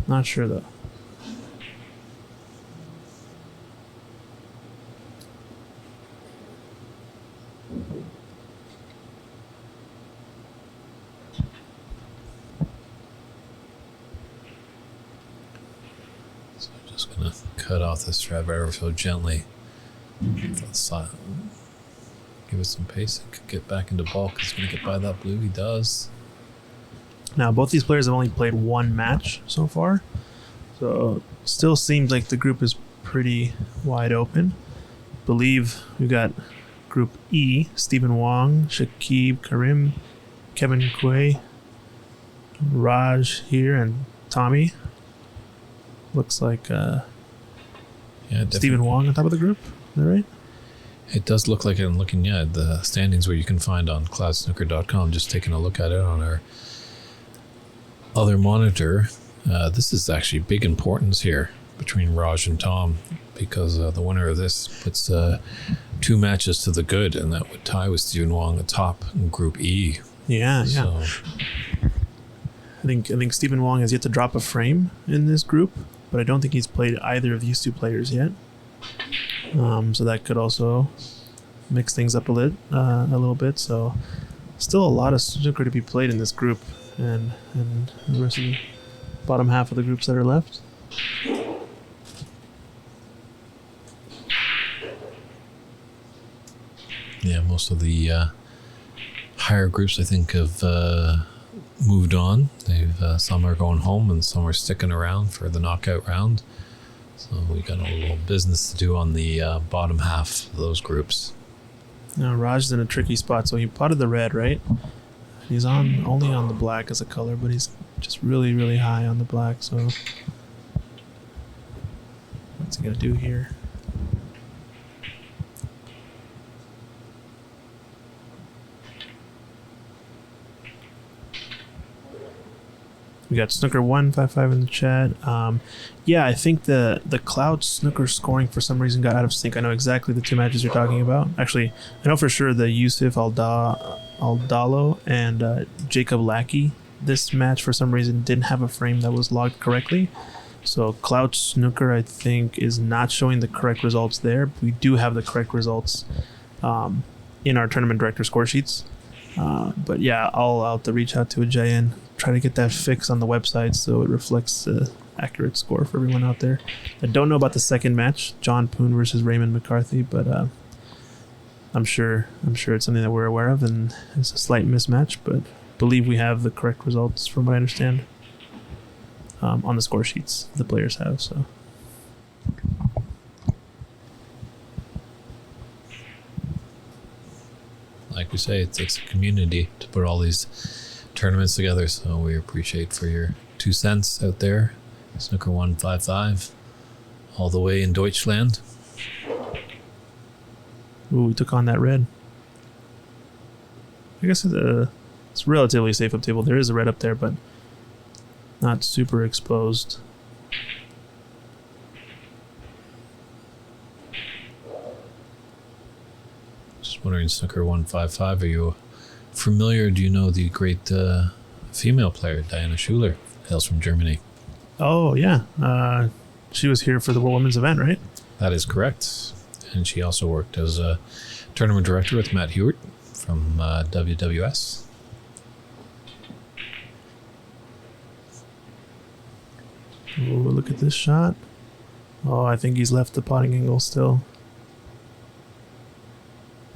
Not sure though. So I'm just gonna cut off this strap ever so gently. Give it some pace and get back into bulk. He's gonna get by that blue. He does. Now, both these players have only played one match so far, so still seems like the group is pretty wide open. Believe we got Group E: Stephen Wong, Shakib Karim, Kevin Quay, Raj here, and Tommy. Looks like Stephen Wong on top of the group. Is that right? It does look like it. I'm looking at the standings where you can find on cloudsnooker.com. Just taking a look at it on our other monitor. This is actually big importance here between Raj and Tom, because the winner of this puts 2 matches to the good, and that would tie with Stephen Wong atop in Group E. Yeah. So, I think Stephen Wong has yet to drop a frame in this group, but I don't think he's played either of these two players yet. So that could also mix things up a little bit. So still a lot of snooker to be played in this group, and the rest of the bottom half of the groups that are left. yeah, most of the higher groups, I think, have moved on. Some are going home and some are sticking around for the knockout round. So we got a little business to do on the bottom half of those groups. Now Raj's in a tricky spot, so he potted the red, right? He's only on the black as a color, but he's just really, really high on the black. So what's he gonna do here? We got Snooker 155 in the chat. Yeah, I think the Cloud Snooker scoring for some reason got out of sync. I know exactly the 2 matches you're talking about. Actually, I know for sure the Yusuf Aldalo and Jacob Lackey. This match for some reason didn't have a frame that was logged correctly. So Cloud Snooker, I think, is not showing the correct results there. We do have the correct results in our tournament director score sheets. But yeah, I'll have to reach out to Ajay and try to get that fixed on the website so it reflects the accurate score for everyone out there. I don't know about the second match, John Poon versus Raymond McCarthy, but I'm sure it's something that we're aware of, and it's a slight mismatch, but believe we have the correct results from what I understand on the score sheets the players have. So. Like we say, it takes a community to put all these tournaments together, so we appreciate for your 2 cents out there. Snooker 155, all the way in Deutschland. Ooh, we took on that red. I guess it's relatively safe up table. There is a red up there, but not super exposed. Just wondering, Snooker 155, are you familiar? Do you know the great female player, Diana Schuler, hails from Germany? Oh, yeah. She was here for the World Women's event, right? That is correct. And she also worked as a tournament director with Matt Hewitt from WWS. Ooh, look at this shot. Oh, I think he's left the potting angle still.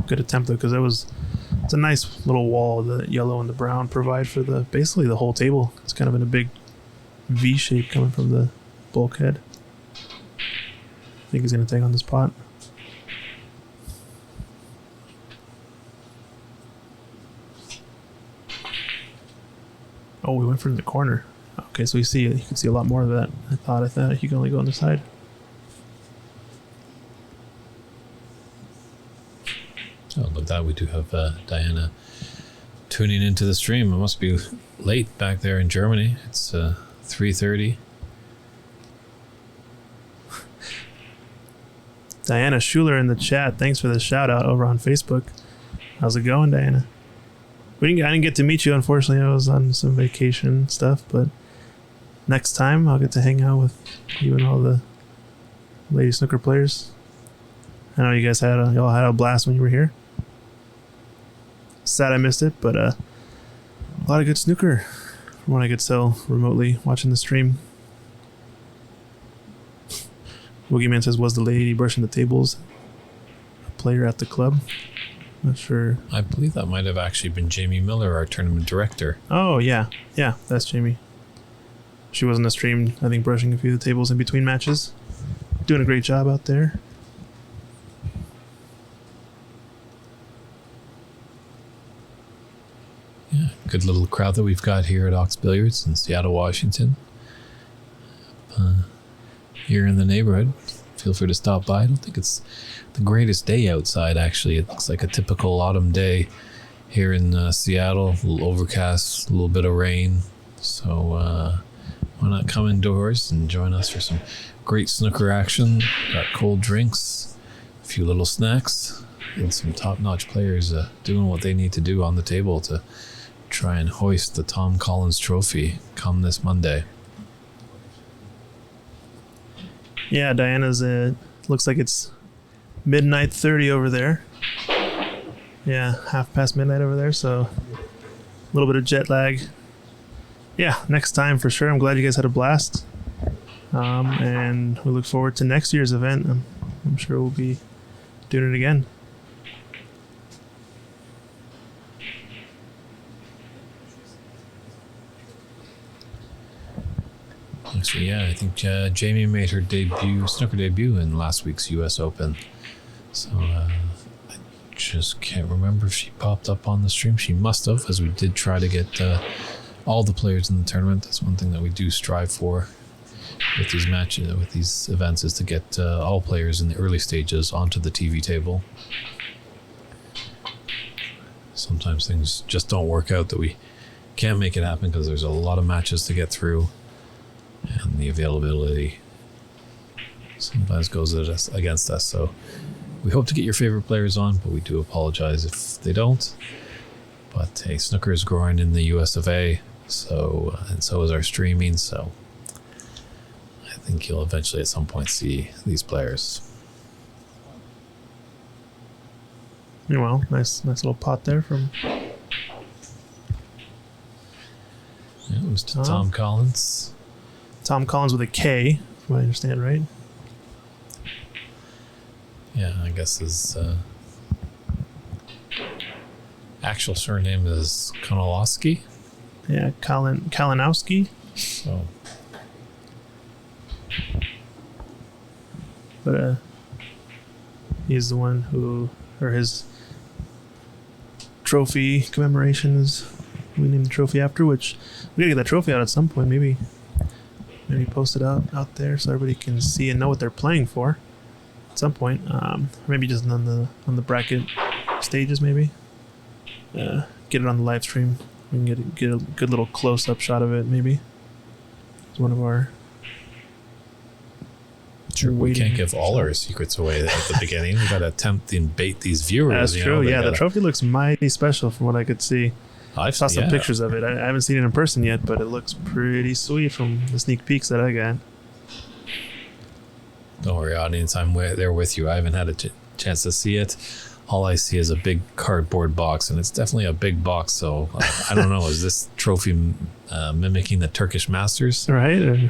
Good attempt, though, because it's a nice little wall the yellow and the brown provide for basically the whole table. It's kind of in a big V shape coming from the bulkhead. I think he's going to take on this pot. Oh, we went for the corner. Okay, so you can see a lot more of that. I thought he could only go on the side. Oh, look at that. We do have Diana tuning into the stream. It must be late back there in Germany. It's 3:30. Diana Schuler in the chat. Thanks for the shout out over on Facebook. How's it going, Diana? I didn't get to meet you, unfortunately. I was on some vacation stuff, but next time I'll get to hang out with you and all the lady snooker players. I know you guys y'all had a blast when you were here. Sad I missed it, but a lot of good snooker from what I could tell remotely watching the stream. Boogeyman says, was the lady brushing the tables a player at the club? Not sure. I believe that might have actually been Jamie Miller, our tournament director. Oh, yeah. Yeah, that's Jamie. She was on the stream, I think, brushing a few of the tables in between matches. Doing a great job out there. Yeah, good little crowd that we've got here at Ox Billiards in Seattle, Washington. Here in the neighborhood, feel free to stop by. I don't think it's the greatest day outside, actually. It looks like a typical autumn day here in Seattle. A little overcast, a little bit of rain. So why not come indoors and join us for some great snooker action. Got cold drinks, a few little snacks, and some top-notch players doing what they need to do on the table to try and hoist the Tom Collins Trophy come this Monday. Yeah, Diana's looks like it's midnight 30 over there. Yeah, 1:30 midnight over there, so a little bit of jet lag. Yeah, next time for sure. I'm glad you guys had a blast. And we look forward to next year's event. I'm sure we'll be doing it again. So yeah, I think Jamie made her snooker debut in last week's U.S. Open. So I just can't remember if she popped up on the stream. She must have, as we did try to get all the players in the tournament. That's one thing that we do strive for with these matches, with these events, is to get all players in the early stages onto the TV table. Sometimes things just don't work out that we can't make it happen because there's a lot of matches to get through. And the availability sometimes goes against us. So we hope to get your favorite players on, but we do apologize if they don't. But hey, snooker is growing in the US of A, so and so is our streaming. So I think you'll eventually at some point see these players. Well, nice little pot there from. Yeah, it was to Tom Collins. Tom Collins with a K, from what I understand, right? Yeah, I guess his actual surname is Konolowski. Yeah, Kalinowski. So, but he's the one his trophy commemoration is we named the trophy after. Which we gotta get that trophy out at some point. Maybe post it out there so everybody can see and know what they're playing for at some point. Maybe just on the bracket stages. Maybe get it on the live stream. We can get a good little close up shot of it. Maybe it's one of our. Sure, we can't give all our secrets away at the beginning. We got to attempt and bait these viewers. That's true. Yeah, the trophy looks mighty special from what I could see. I saw some pictures of it. I haven't seen it in person yet, but it looks pretty sweet from the sneak peeks that I got. Don't worry, audience. I'm there with you. I haven't had a chance to see it. All I see is a big cardboard box, and it's definitely a big box. So I don't know. Is this trophy mimicking the Turkish Masters? Right? I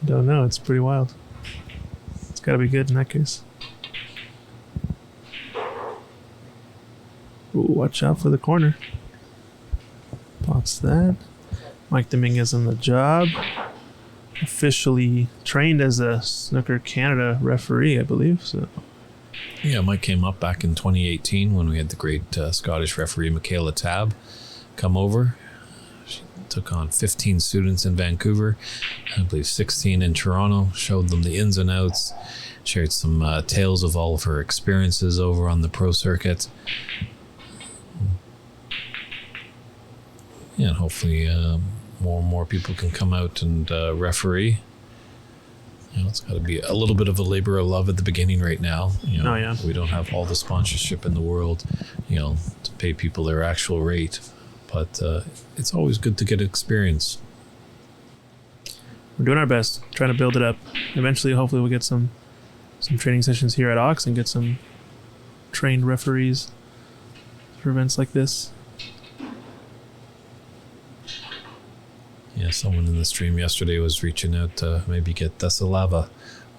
don't know. It's pretty wild. It's got to be good in that case. Ooh, watch out for the corner. Pops that. Mike Dominguez on the job. Officially trained as a Snooker Canada referee, I believe. So. Yeah, Mike came up back in 2018 when we had the great Scottish referee Michaela Tabb come over. She took on 15 students in Vancouver, I believe 16 in Toronto, showed them the ins and outs, shared some tales of all of her experiences over on the pro circuit. Yeah, and hopefully more and more people can come out and referee. You know, it's got to be a little bit of a labor of love at the beginning right now. You know, we don't have all the sponsorship in the world, you know, to pay people their actual rate. But it's always good to get experience. We're doing our best, trying to build it up. Eventually, hopefully, we'll get some training sessions here at Ox and get some trained referees for events like this. Yeah, someone in the stream yesterday was reaching out to maybe get Desalava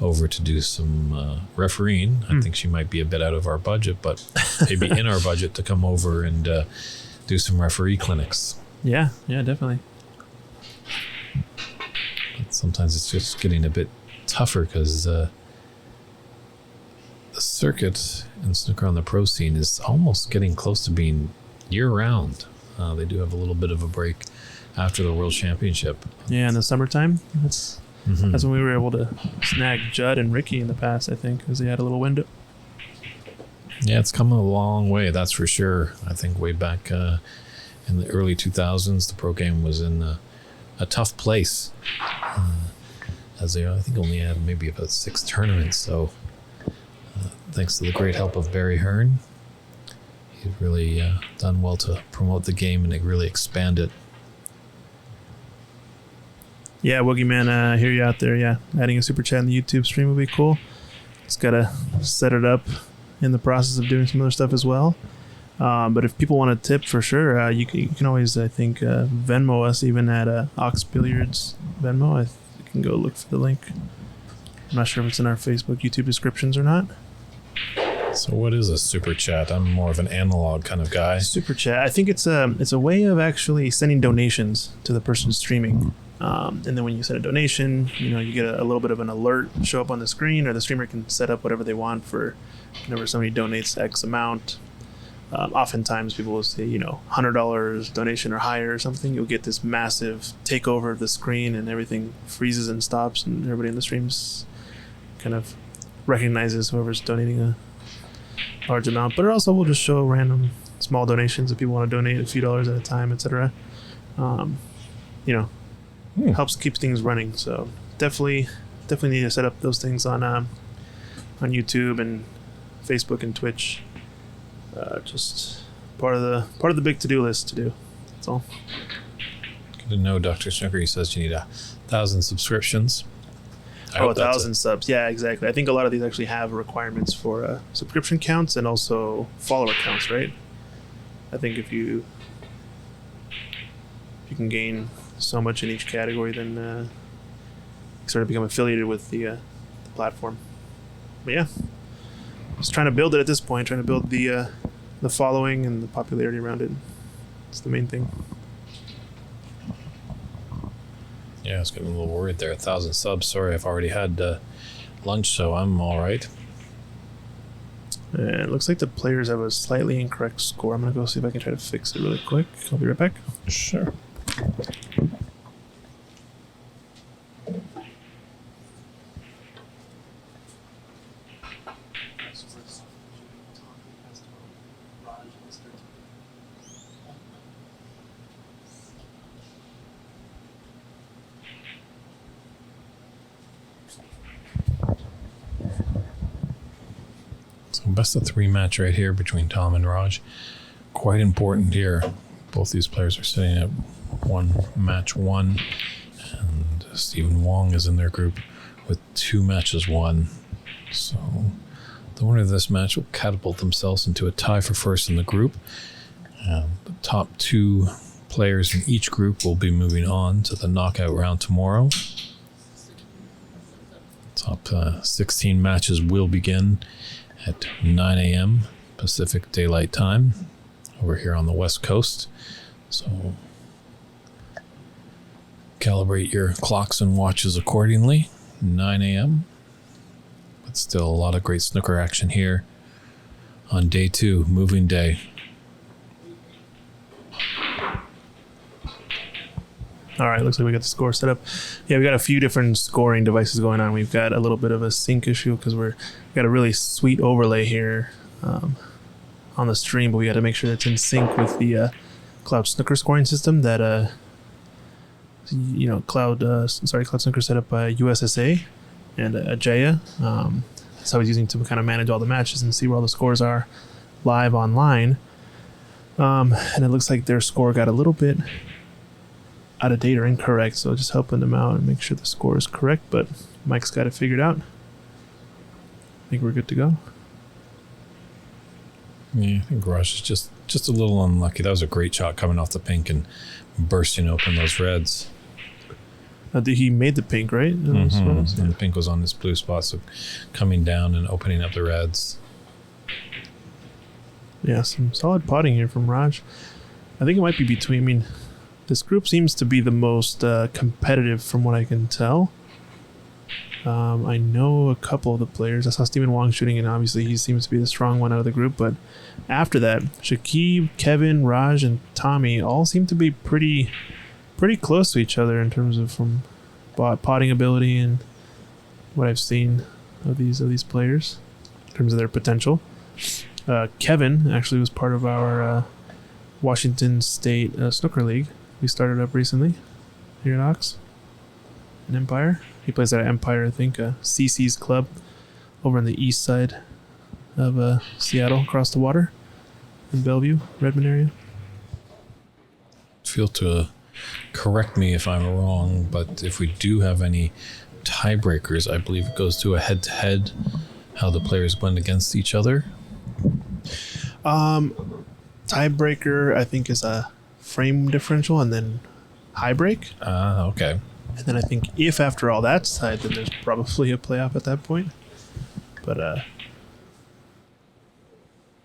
over to do some refereeing. I think she might be a bit out of our budget, but maybe in our budget to come over and do some referee clinics. Yeah, definitely. But sometimes it's just getting a bit tougher because the circuit and snooker on the pro scene is almost getting close to being year-round. They do have a little bit of a break after the World Championship. Yeah, in the summertime. That's when we were able to snag Judd and Ricky in the past, I think, because they had a little window. Yeah, it's come a long way, that's for sure. I think way back in the early 2000s, the pro game was in a tough place. As they, I think, only had maybe about 6 tournaments. So thanks to the great help of Barry Hearn, he's really done well to promote the game and really expand it. Yeah, Woogie Man, I hear you out there. Yeah, adding a super chat in the YouTube stream would be cool. Just gotta set it up in the process of doing some other stuff as well. But if people want a tip, for sure, you can always, I think, Venmo us even at Ox Billiards Venmo. You can go look for the link. I'm not sure if it's in our Facebook, YouTube descriptions or not. So what is a super chat? I'm more of an analog kind of guy. Super chat. I think it's a way of actually sending donations to the person streaming. And then when you send a donation, you get a little bit of an alert show up on the screen, or the streamer can set up whatever they want for whenever somebody donates X amount. Oftentimes people will say, $100 donation or higher or something. You'll get this massive takeover of the screen and everything freezes and stops, and everybody in the streams kind of recognizes whoever's donating a large amount. But it also will just show random small donations if people want to donate a few dollars at a time, etc. Helps keep things running. So definitely need to set up those things on YouTube and Facebook and Twitch. Just part of the big to-do list to do. That's all. Good to know, Dr. Snooker. He says you need 1,000 subscriptions. 1,000 subs. Yeah, exactly. I think a lot of these actually have requirements for subscription counts and also follower counts, right? I think if you can gain so much in each category, then you sort of become affiliated with the platform. But yeah, just trying to build it at this point, trying to build the following and the popularity around it. It's the main thing. Yeah, I was getting a little worried there. 1,000 subs. Sorry, I've already had lunch, so I'm all right. And it looks like the players have a slightly incorrect score. I'm going to go see if I can try to fix it really quick. I'll be right back. Sure. So best of 3 match right here between Tom and Raj. Quite important here. Both these players are sitting at match one, and Stephen Wong is in their group with 2 matches won. So the winner of this match will catapult themselves into a tie for first in the group. The top 2 players in each group will be moving on to the knockout round tomorrow. Top 16 matches will begin at 9 a.m. Pacific Daylight Time over here on the West Coast. So calibrate your clocks and watches accordingly. 9 a.m. But still a lot of great snooker action here on day 2, moving day. All right, looks like we got the score set up. Yeah, we got a few different scoring devices going on. We've got a little bit of a sync issue because we got a really sweet overlay here on the stream, but we got to make sure it's in sync with the Cloud Snooker scoring system that Cloud Snooker set up by USSA and Ajaya. That's how he's using to kind of manage all the matches and see where all the scores are live online. And it looks like their score got a little bit out of date or incorrect, so just helping them out and make sure the score is correct, but Mike's got it figured out. I think we're good to go. Yeah, I think Raj is just a little unlucky. That was a great shot coming off the pink and bursting open those reds. He made the pink, right? Mm-hmm. And the pink was on this blue spot, so coming down and opening up the reds. Yeah, some solid potting here from Raj. I think it might be between, this group seems to be the most competitive from what I can tell. I know a couple of the players. I saw Stephen Wong shooting, and obviously he seems to be the strong one out of the group. But after that, Shakib, Kevin, Raj, and Tommy all seem to be pretty close to each other in terms of from potting ability and what I've seen of these players in terms of their potential. Kevin actually was part of our Washington State Snooker League. We started up recently here at Ox in Empire. He plays at Empire, I think, CC's club over on the east side of Seattle, across the water in Bellevue, Redmond area. Feel to correct me if I'm wrong, but if we do have any tiebreakers, I believe it goes to a head-to-head, how the players went against each other. Tiebreaker, I think, is a frame differential and then high break. Okay. And then I think if after all that's tied, then there's probably a playoff at that point. But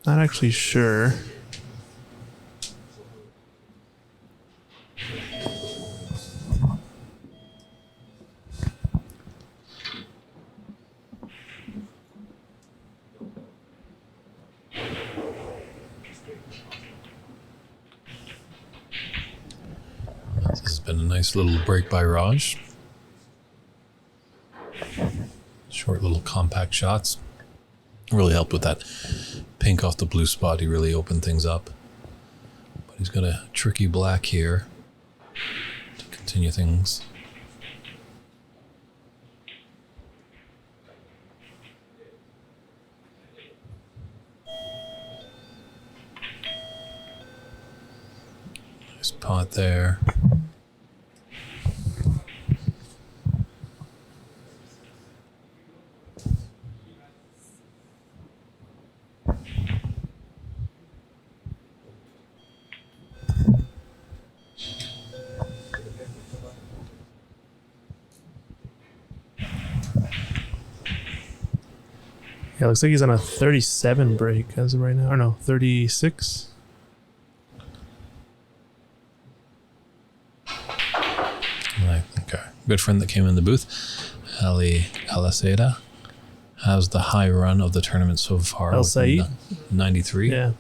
not actually sure. This has been a nice little break by Raj. Short little compact shots. Really helped with that pink off the blue spot. He really opened things up. But he's got a tricky black here to continue things. Nice pot there. Yeah, looks like he's on a 37 break as of right now. Or no, 36. I think our good friend that came in the booth, Ali Alaseda, has the high run of the tournament so far. El with Said? 93. Yeah.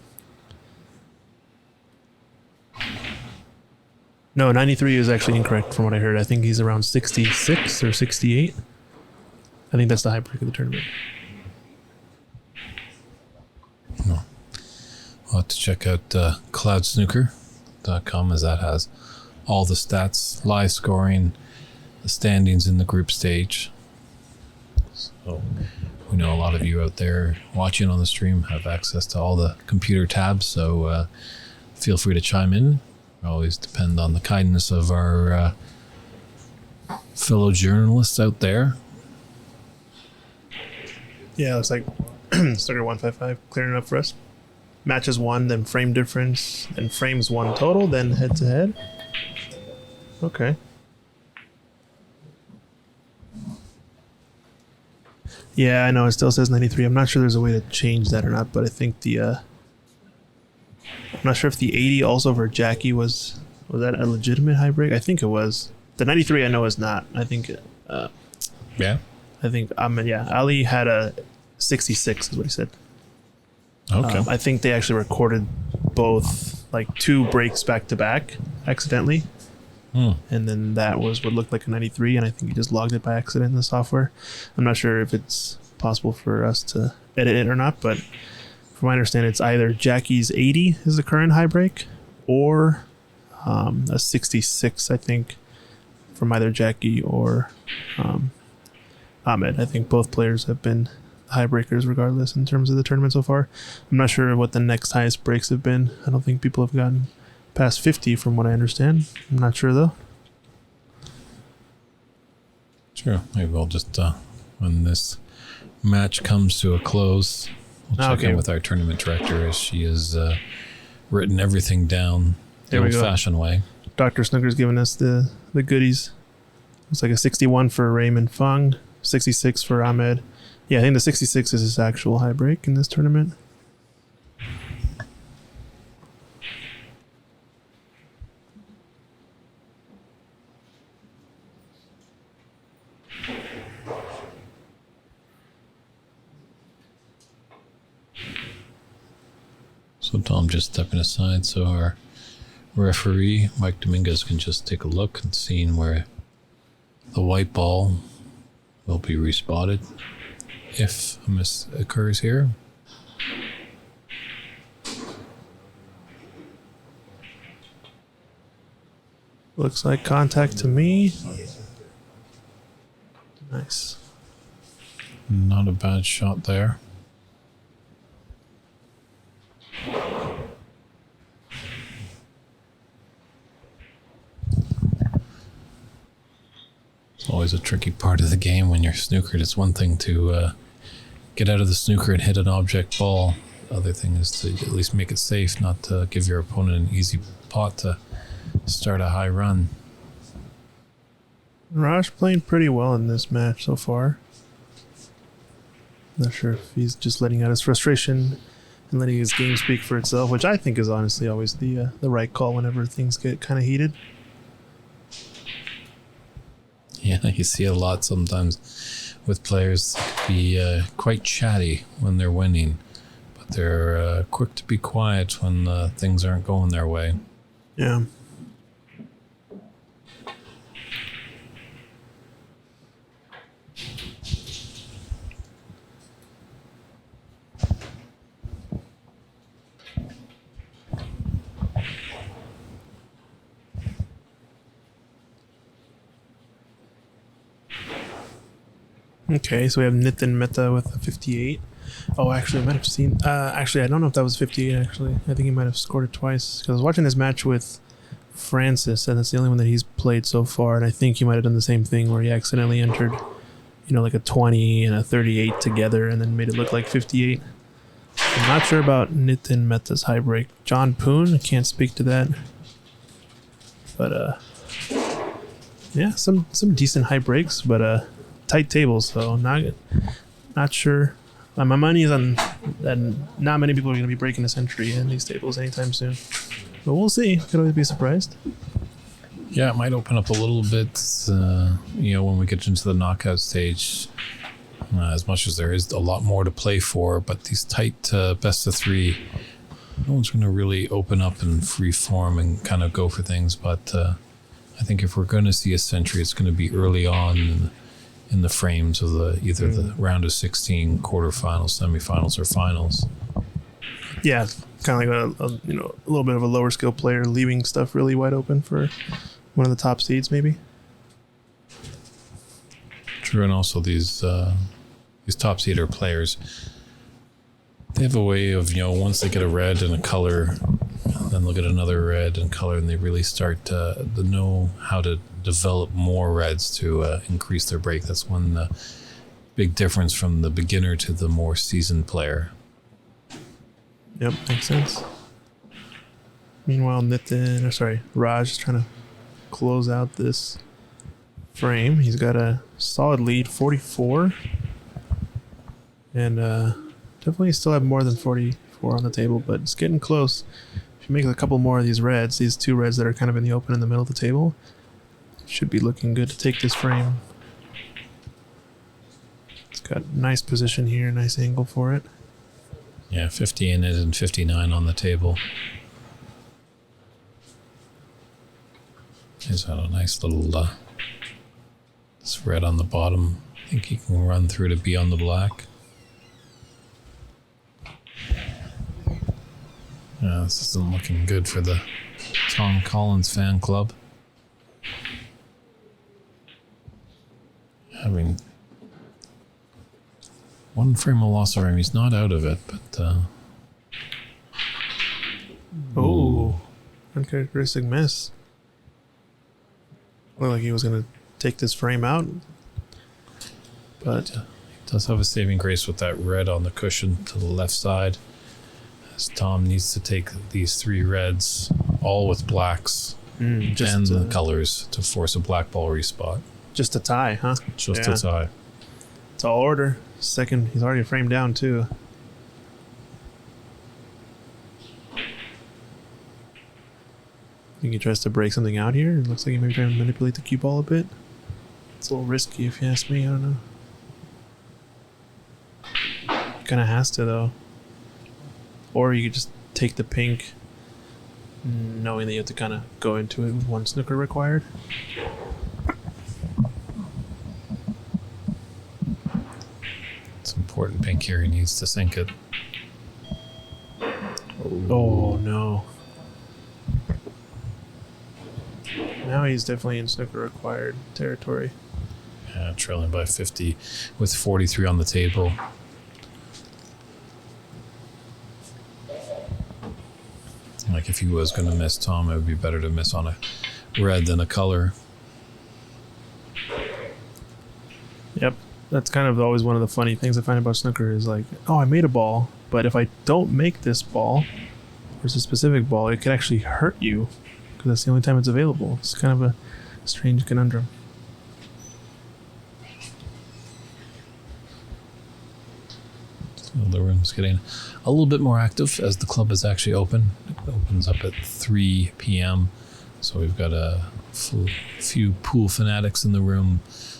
No, 93 is actually incorrect from what I heard. I think he's around 66 or 68. I think that's the high break of the tournament. No. We'll have to check out cloudsnooker.com, as that has all the stats, live scoring, the standings in the group stage. So we know a lot of you out there watching on the stream have access to all the computer tabs, so feel free to chime in. Always depend on the kindness of our fellow journalists out there. Yeah, looks like Snooker 155 clearing up for us. Matches won, then frame difference, then frames won total, then head to head. Okay. Yeah, I know it still says 93. I'm not sure there's a way to change that or not, but I think I'm not sure if the 80 also for Jackie was that a legitimate high break? I think it was. The 93 I know is not. I think Yeah. I think Ali had a 66 is what he said. Okay. I think they actually recorded both, like 2 breaks back to back accidentally. And then that was what looked like a 93, and I think he just logged it by accident in the software. I'm not sure if it's possible for us to edit it or not, but from my understanding, it's either Jackie's 80 is the current high break, or a 66, I think, from either Jackie or Ahmed. I think both players have been high breakers regardless in terms of the tournament so far. I'm not sure what the next highest breaks have been. I don't think people have gotten past 50 from what I understand. I'm not sure though. Sure. Maybe we'll just, when this match comes to a close, we'll check in with our tournament director, as she has written everything down the old-fashioned way. Dr. Snooker's giving us the goodies. It's like a 61 for Raymond Fung, 66 for Ahmed. Yeah, I think the 66 is his actual high break in this tournament. So Tom just stepping aside so our referee, Mike Dominguez, can just take a look and see where the white ball will be respotted if a miss occurs here. Looks like contact to me. Nice. Not a bad shot there. It's always a tricky part of the game when you're snookered. It's one thing to get out of the snooker and hit an object ball. The other thing is to at least make it safe, not to give your opponent an easy pot to start a high run. Raj playing pretty well in this match so far. Not sure if he's just letting out his frustration and letting his game speak for itself, which I think is honestly always the right call whenever things get kind of heated. Yeah, you see a lot sometimes with players be quite chatty when they're winning, but they're quick to be quiet when things aren't going their way. Yeah. Okay, so we have Nitin Mehta with a 58. Oh, actually, I might have seen... actually, I don't know if that was 58, actually. I think he might have scored it twice. Because I was watching his match with Francis, and that's the only one that he's played so far, and I think he might have done the same thing where he accidentally entered, like a 20 and a 38 together, and then made it look like 58. I'm not sure about Nitin Mehta's high break. John Poon, I can't speak to that. But, yeah, some decent high breaks, but... tight tables, so not sure. My money is on that not many people are going to be breaking a century in these tables anytime soon. But we'll see. Could always be surprised. Yeah, it might open up a little bit, when we get into the knockout stage. as much as there is a lot more to play for, but these tight best of three, no one's going to really open up and free form and kind of go for things. But I think if we're going to see a century, it's going to be early on in the frames of either the round of 16, quarterfinals, semifinals, or finals. Yeah, kind of like a little bit of a lower skill player leaving stuff really wide open for one of the top seeds, maybe. True, and also these top seeder players, they have a way of, once they get a red and a color, then they'll get another red and color, and they really start to know how to develop more reds to increase their break. That's one big difference from the beginner to the more seasoned player. Yep, makes sense. Meanwhile, Raj is trying to close out this frame. He's got a solid lead, 44. And definitely still have more than 44 on the table, but it's getting close. If you make a couple more of these reds, these two reds that are kind of in the open in the middle of the table, should be looking good to take this frame. It's got nice position here, nice angle for it. Yeah, 50 in it and 59 on the table. He's got a nice little spread on the bottom. I think he can run through to be on the black. Yeah, this isn't looking good for the Tom Kollins fan club. Having one frame of loss already. He's not out of it, but uncharacteristic miss. Looked like he was going to take this frame out, but he does have a saving grace with that red on the cushion to the left side, as Tom needs to take these three reds, all with blacks and the colors, to force a black ball respot. Just a tie, huh? Just a tie. It's all order. Second, he's already framed down too. I think he tries to break something out here. It looks like he may be trying to manipulate the cue ball a bit. It's a little risky if you ask me. I don't know. Kind of has to though. Or you could just take the pink, knowing that you have to kind of go into it with one snooker required. It's important pink here. He needs to sink it. Oh no. Now he's definitely in snooker required territory. Yeah, trailing by 50 with 43 on the table. Like if he was going to miss Tom, it would be better to miss on a red than a color. Yep. That's kind of always one of the funny things I find about snooker is like, oh, I made a ball, but if I don't make this ball, or it's a specific ball, it could actually hurt you because that's the only time it's available. It's kind of a strange conundrum. So the room's getting a little bit more active as the club is actually open. It opens up at 3 p.m. So we've got a few pool fanatics in the room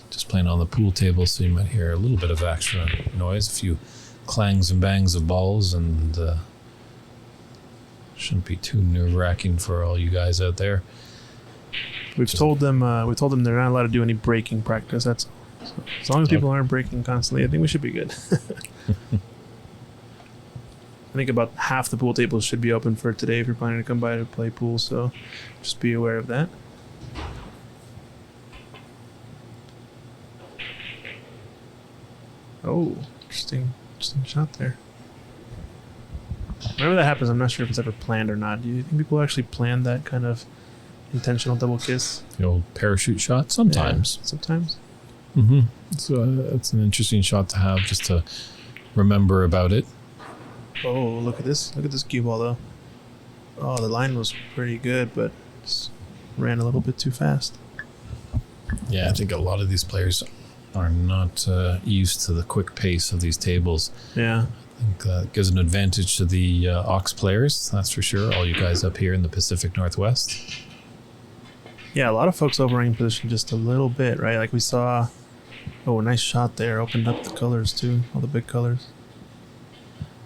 just playing on the pool table, so you might hear a little bit of extra noise, a few clangs and bangs of balls, and shouldn't be too nerve-wracking for all you guys out there. We've told them they're not allowed to do any breaking practice. That's so as long as people aren't breaking constantly, I think we should be good. I think about half the pool tables should be open for today if you're planning to come by to play pool, so just be aware of that. Oh, interesting shot there. Whenever that happens, I'm not sure if it's ever planned or not. Do you think people actually plan that kind of intentional double kiss? The old parachute shot? Sometimes. Yeah, sometimes. Mm-hmm. So it's an interesting shot to have, just to remember about it. Oh, look at this. Look at this cue ball, though. Oh, the line was pretty good, but just ran a little bit too fast. Yeah, I think a lot of these players are not used to the quick pace of these tables. Yeah. I think that gives an advantage to the Ox players, that's for sure. All you guys up here in the Pacific Northwest. Yeah, a lot of folks overrunning position just a little bit, right? Like we saw Oh, nice shot there. Opened up the colors too. All the big colors.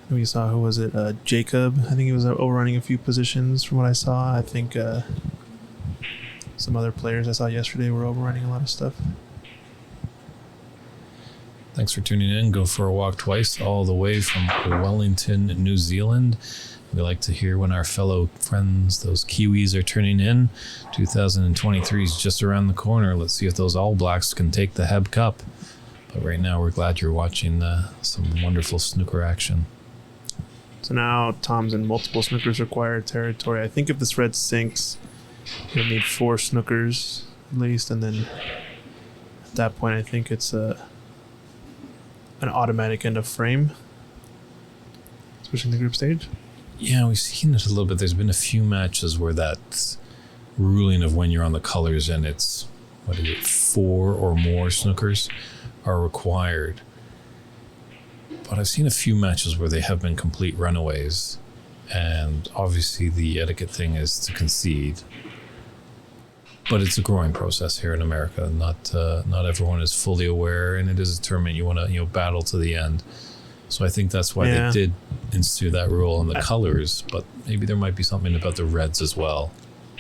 We saw, who was it? Jacob. I think he was overrunning a few positions from what I saw. I think some other players I saw yesterday were overrunning a lot of stuff. Thanks for tuning in. Go for a walk twice, all the way from Wellington, New Zealand. We like to hear when our fellow friends, those Kiwis, are turning in. 2023 is just around the corner. Let's see if those All Blacks can take the Heb Cup. But right now, we're glad you're watching some wonderful snooker action. So now Tom's in multiple snookers required territory. I think if this red sinks, he'll need 4 snookers at least, and then at that point, I think it's an automatic end of frame, especially in the group stage. Yeah, we've seen it a little bit. There's been a few matches where that ruling of when you're on the colors and it's, 4 or more snookers are required. But I've seen a few matches where they have been complete runaways, and obviously the etiquette thing is to concede. But it's a growing process here in America. Not everyone is fully aware, and it is a tournament you want to battle to the end. So I think that's why they did institute that rule on the colors, but maybe there might be something about the reds as well.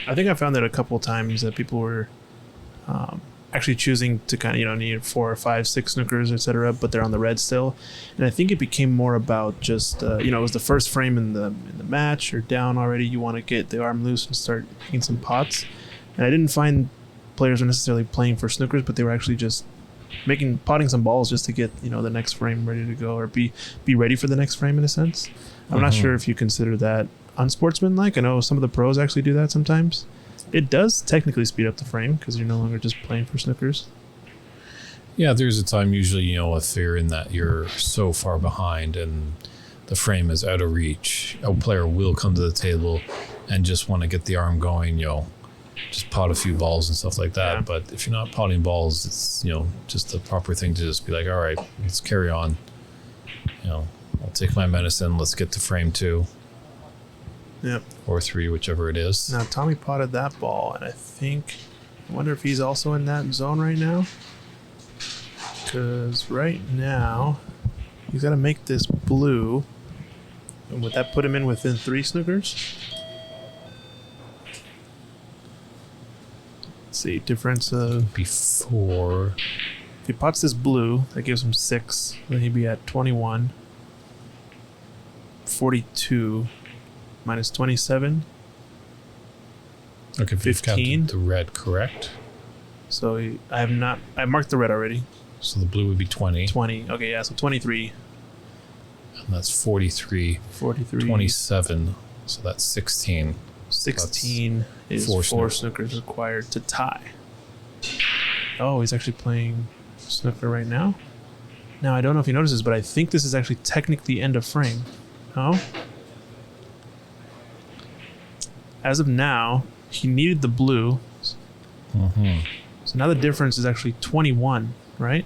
I think I found that a couple of times that people were actually choosing to kind of need 4 or 5, 6 snookers, etc., but they're on the red still. And I think it became more about just it was the first frame in the match, or down already, you want to get the arm loose and start making some pots. And I didn't find players were necessarily playing for snookers, but they were actually just potting some balls just to get the next frame ready to go, or be ready for the next frame in a sense. I'm not sure if you consider that unsportsmanlike. I know some of the pros actually do that sometimes. It does technically speed up the frame because you're no longer just playing for snookers. Yeah, there's a time usually, if you're in that you're so far behind and the frame is out of reach, a player will come to the table and just want to get the arm going, just pot a few balls and stuff like that. Yeah. But if you're not potting balls, it's, just the proper thing to just be like, all right, let's carry on. I'll take my medicine. Let's get to frame 2. Yep. Or 3, whichever it is. Now, Tommy potted that ball, and I wonder if he's also in that zone right now. Because right now, he's got to make this blue. And would that put him in within 3 snookers? Let's see, difference of... Before... If he pots this blue, that gives him 6. Then he'd be at 21. 42... minus 27. Okay, 15. The red, correct? So I marked the red already. So the blue would be 20. 20. Okay, yeah, so 23. And that's 43. 43. 27. So that's 16. 16 is 4 snookers required to tie. Oh, he's actually playing snooker right now. Now, I don't know if he notices, but I think this is actually technically end of frame. Oh? As of now, he needed the blue. Mm-hmm. So now the difference is actually 21, right?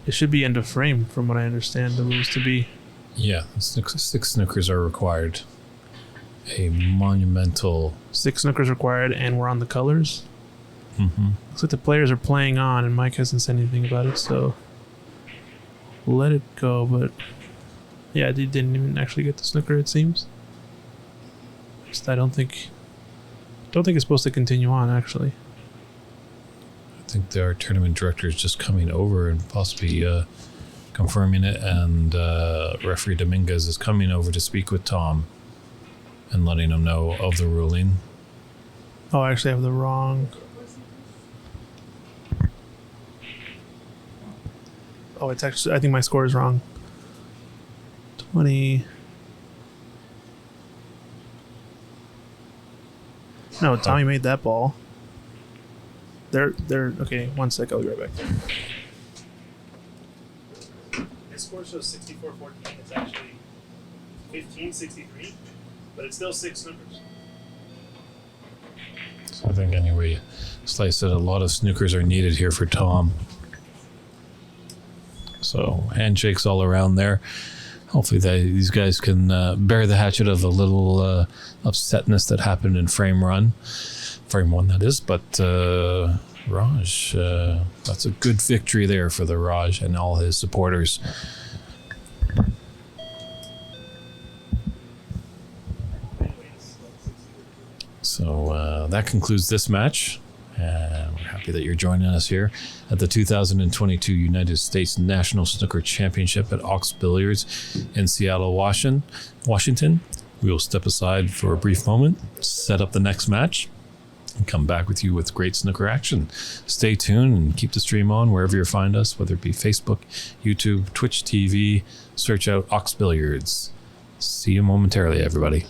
It should be end of frame, from what I understand the rules to be. Yeah, 6 snookers are required. A monumental... 6 snookers required, and we're on the colors. Mm-hmm. Looks like the players are playing on, and Mike hasn't said anything about it, so we'll let it go. But yeah, they didn't even actually get the snooker, it seems. I don't think it's supposed to continue on, actually. I think our tournament director is just coming over and possibly confirming it, and referee Dominguez is coming over to speak with Tom and letting him know of the ruling. Oh, I actually have the wrong... Oh, it's actually... I think my score is wrong. 20... No, Tommy made that ball. They're okay. 1 sec, I'll be right back. His score shows 64-14. It's actually 15-63, but it's still 6 snookers. So I think anyway, Slice said a lot of snookers are needed here for Tom. So handshakes all around there. Hopefully these guys can bear the hatchet of a little upsetness that happened in frame 1, that is. But Raj, that's a good victory there for the Raj and all his supporters. So that concludes this match. We're happy that you're joining us here at the 2022 United States National Snooker Championship at Ox Billiards in Seattle, Washington. We will step aside for a brief moment, set up the next match, and come back with you with great snooker action. Stay tuned and keep the stream on wherever you find us, whether it be Facebook, YouTube, Twitch TV. Search out Ox Billiards. See you momentarily, everybody.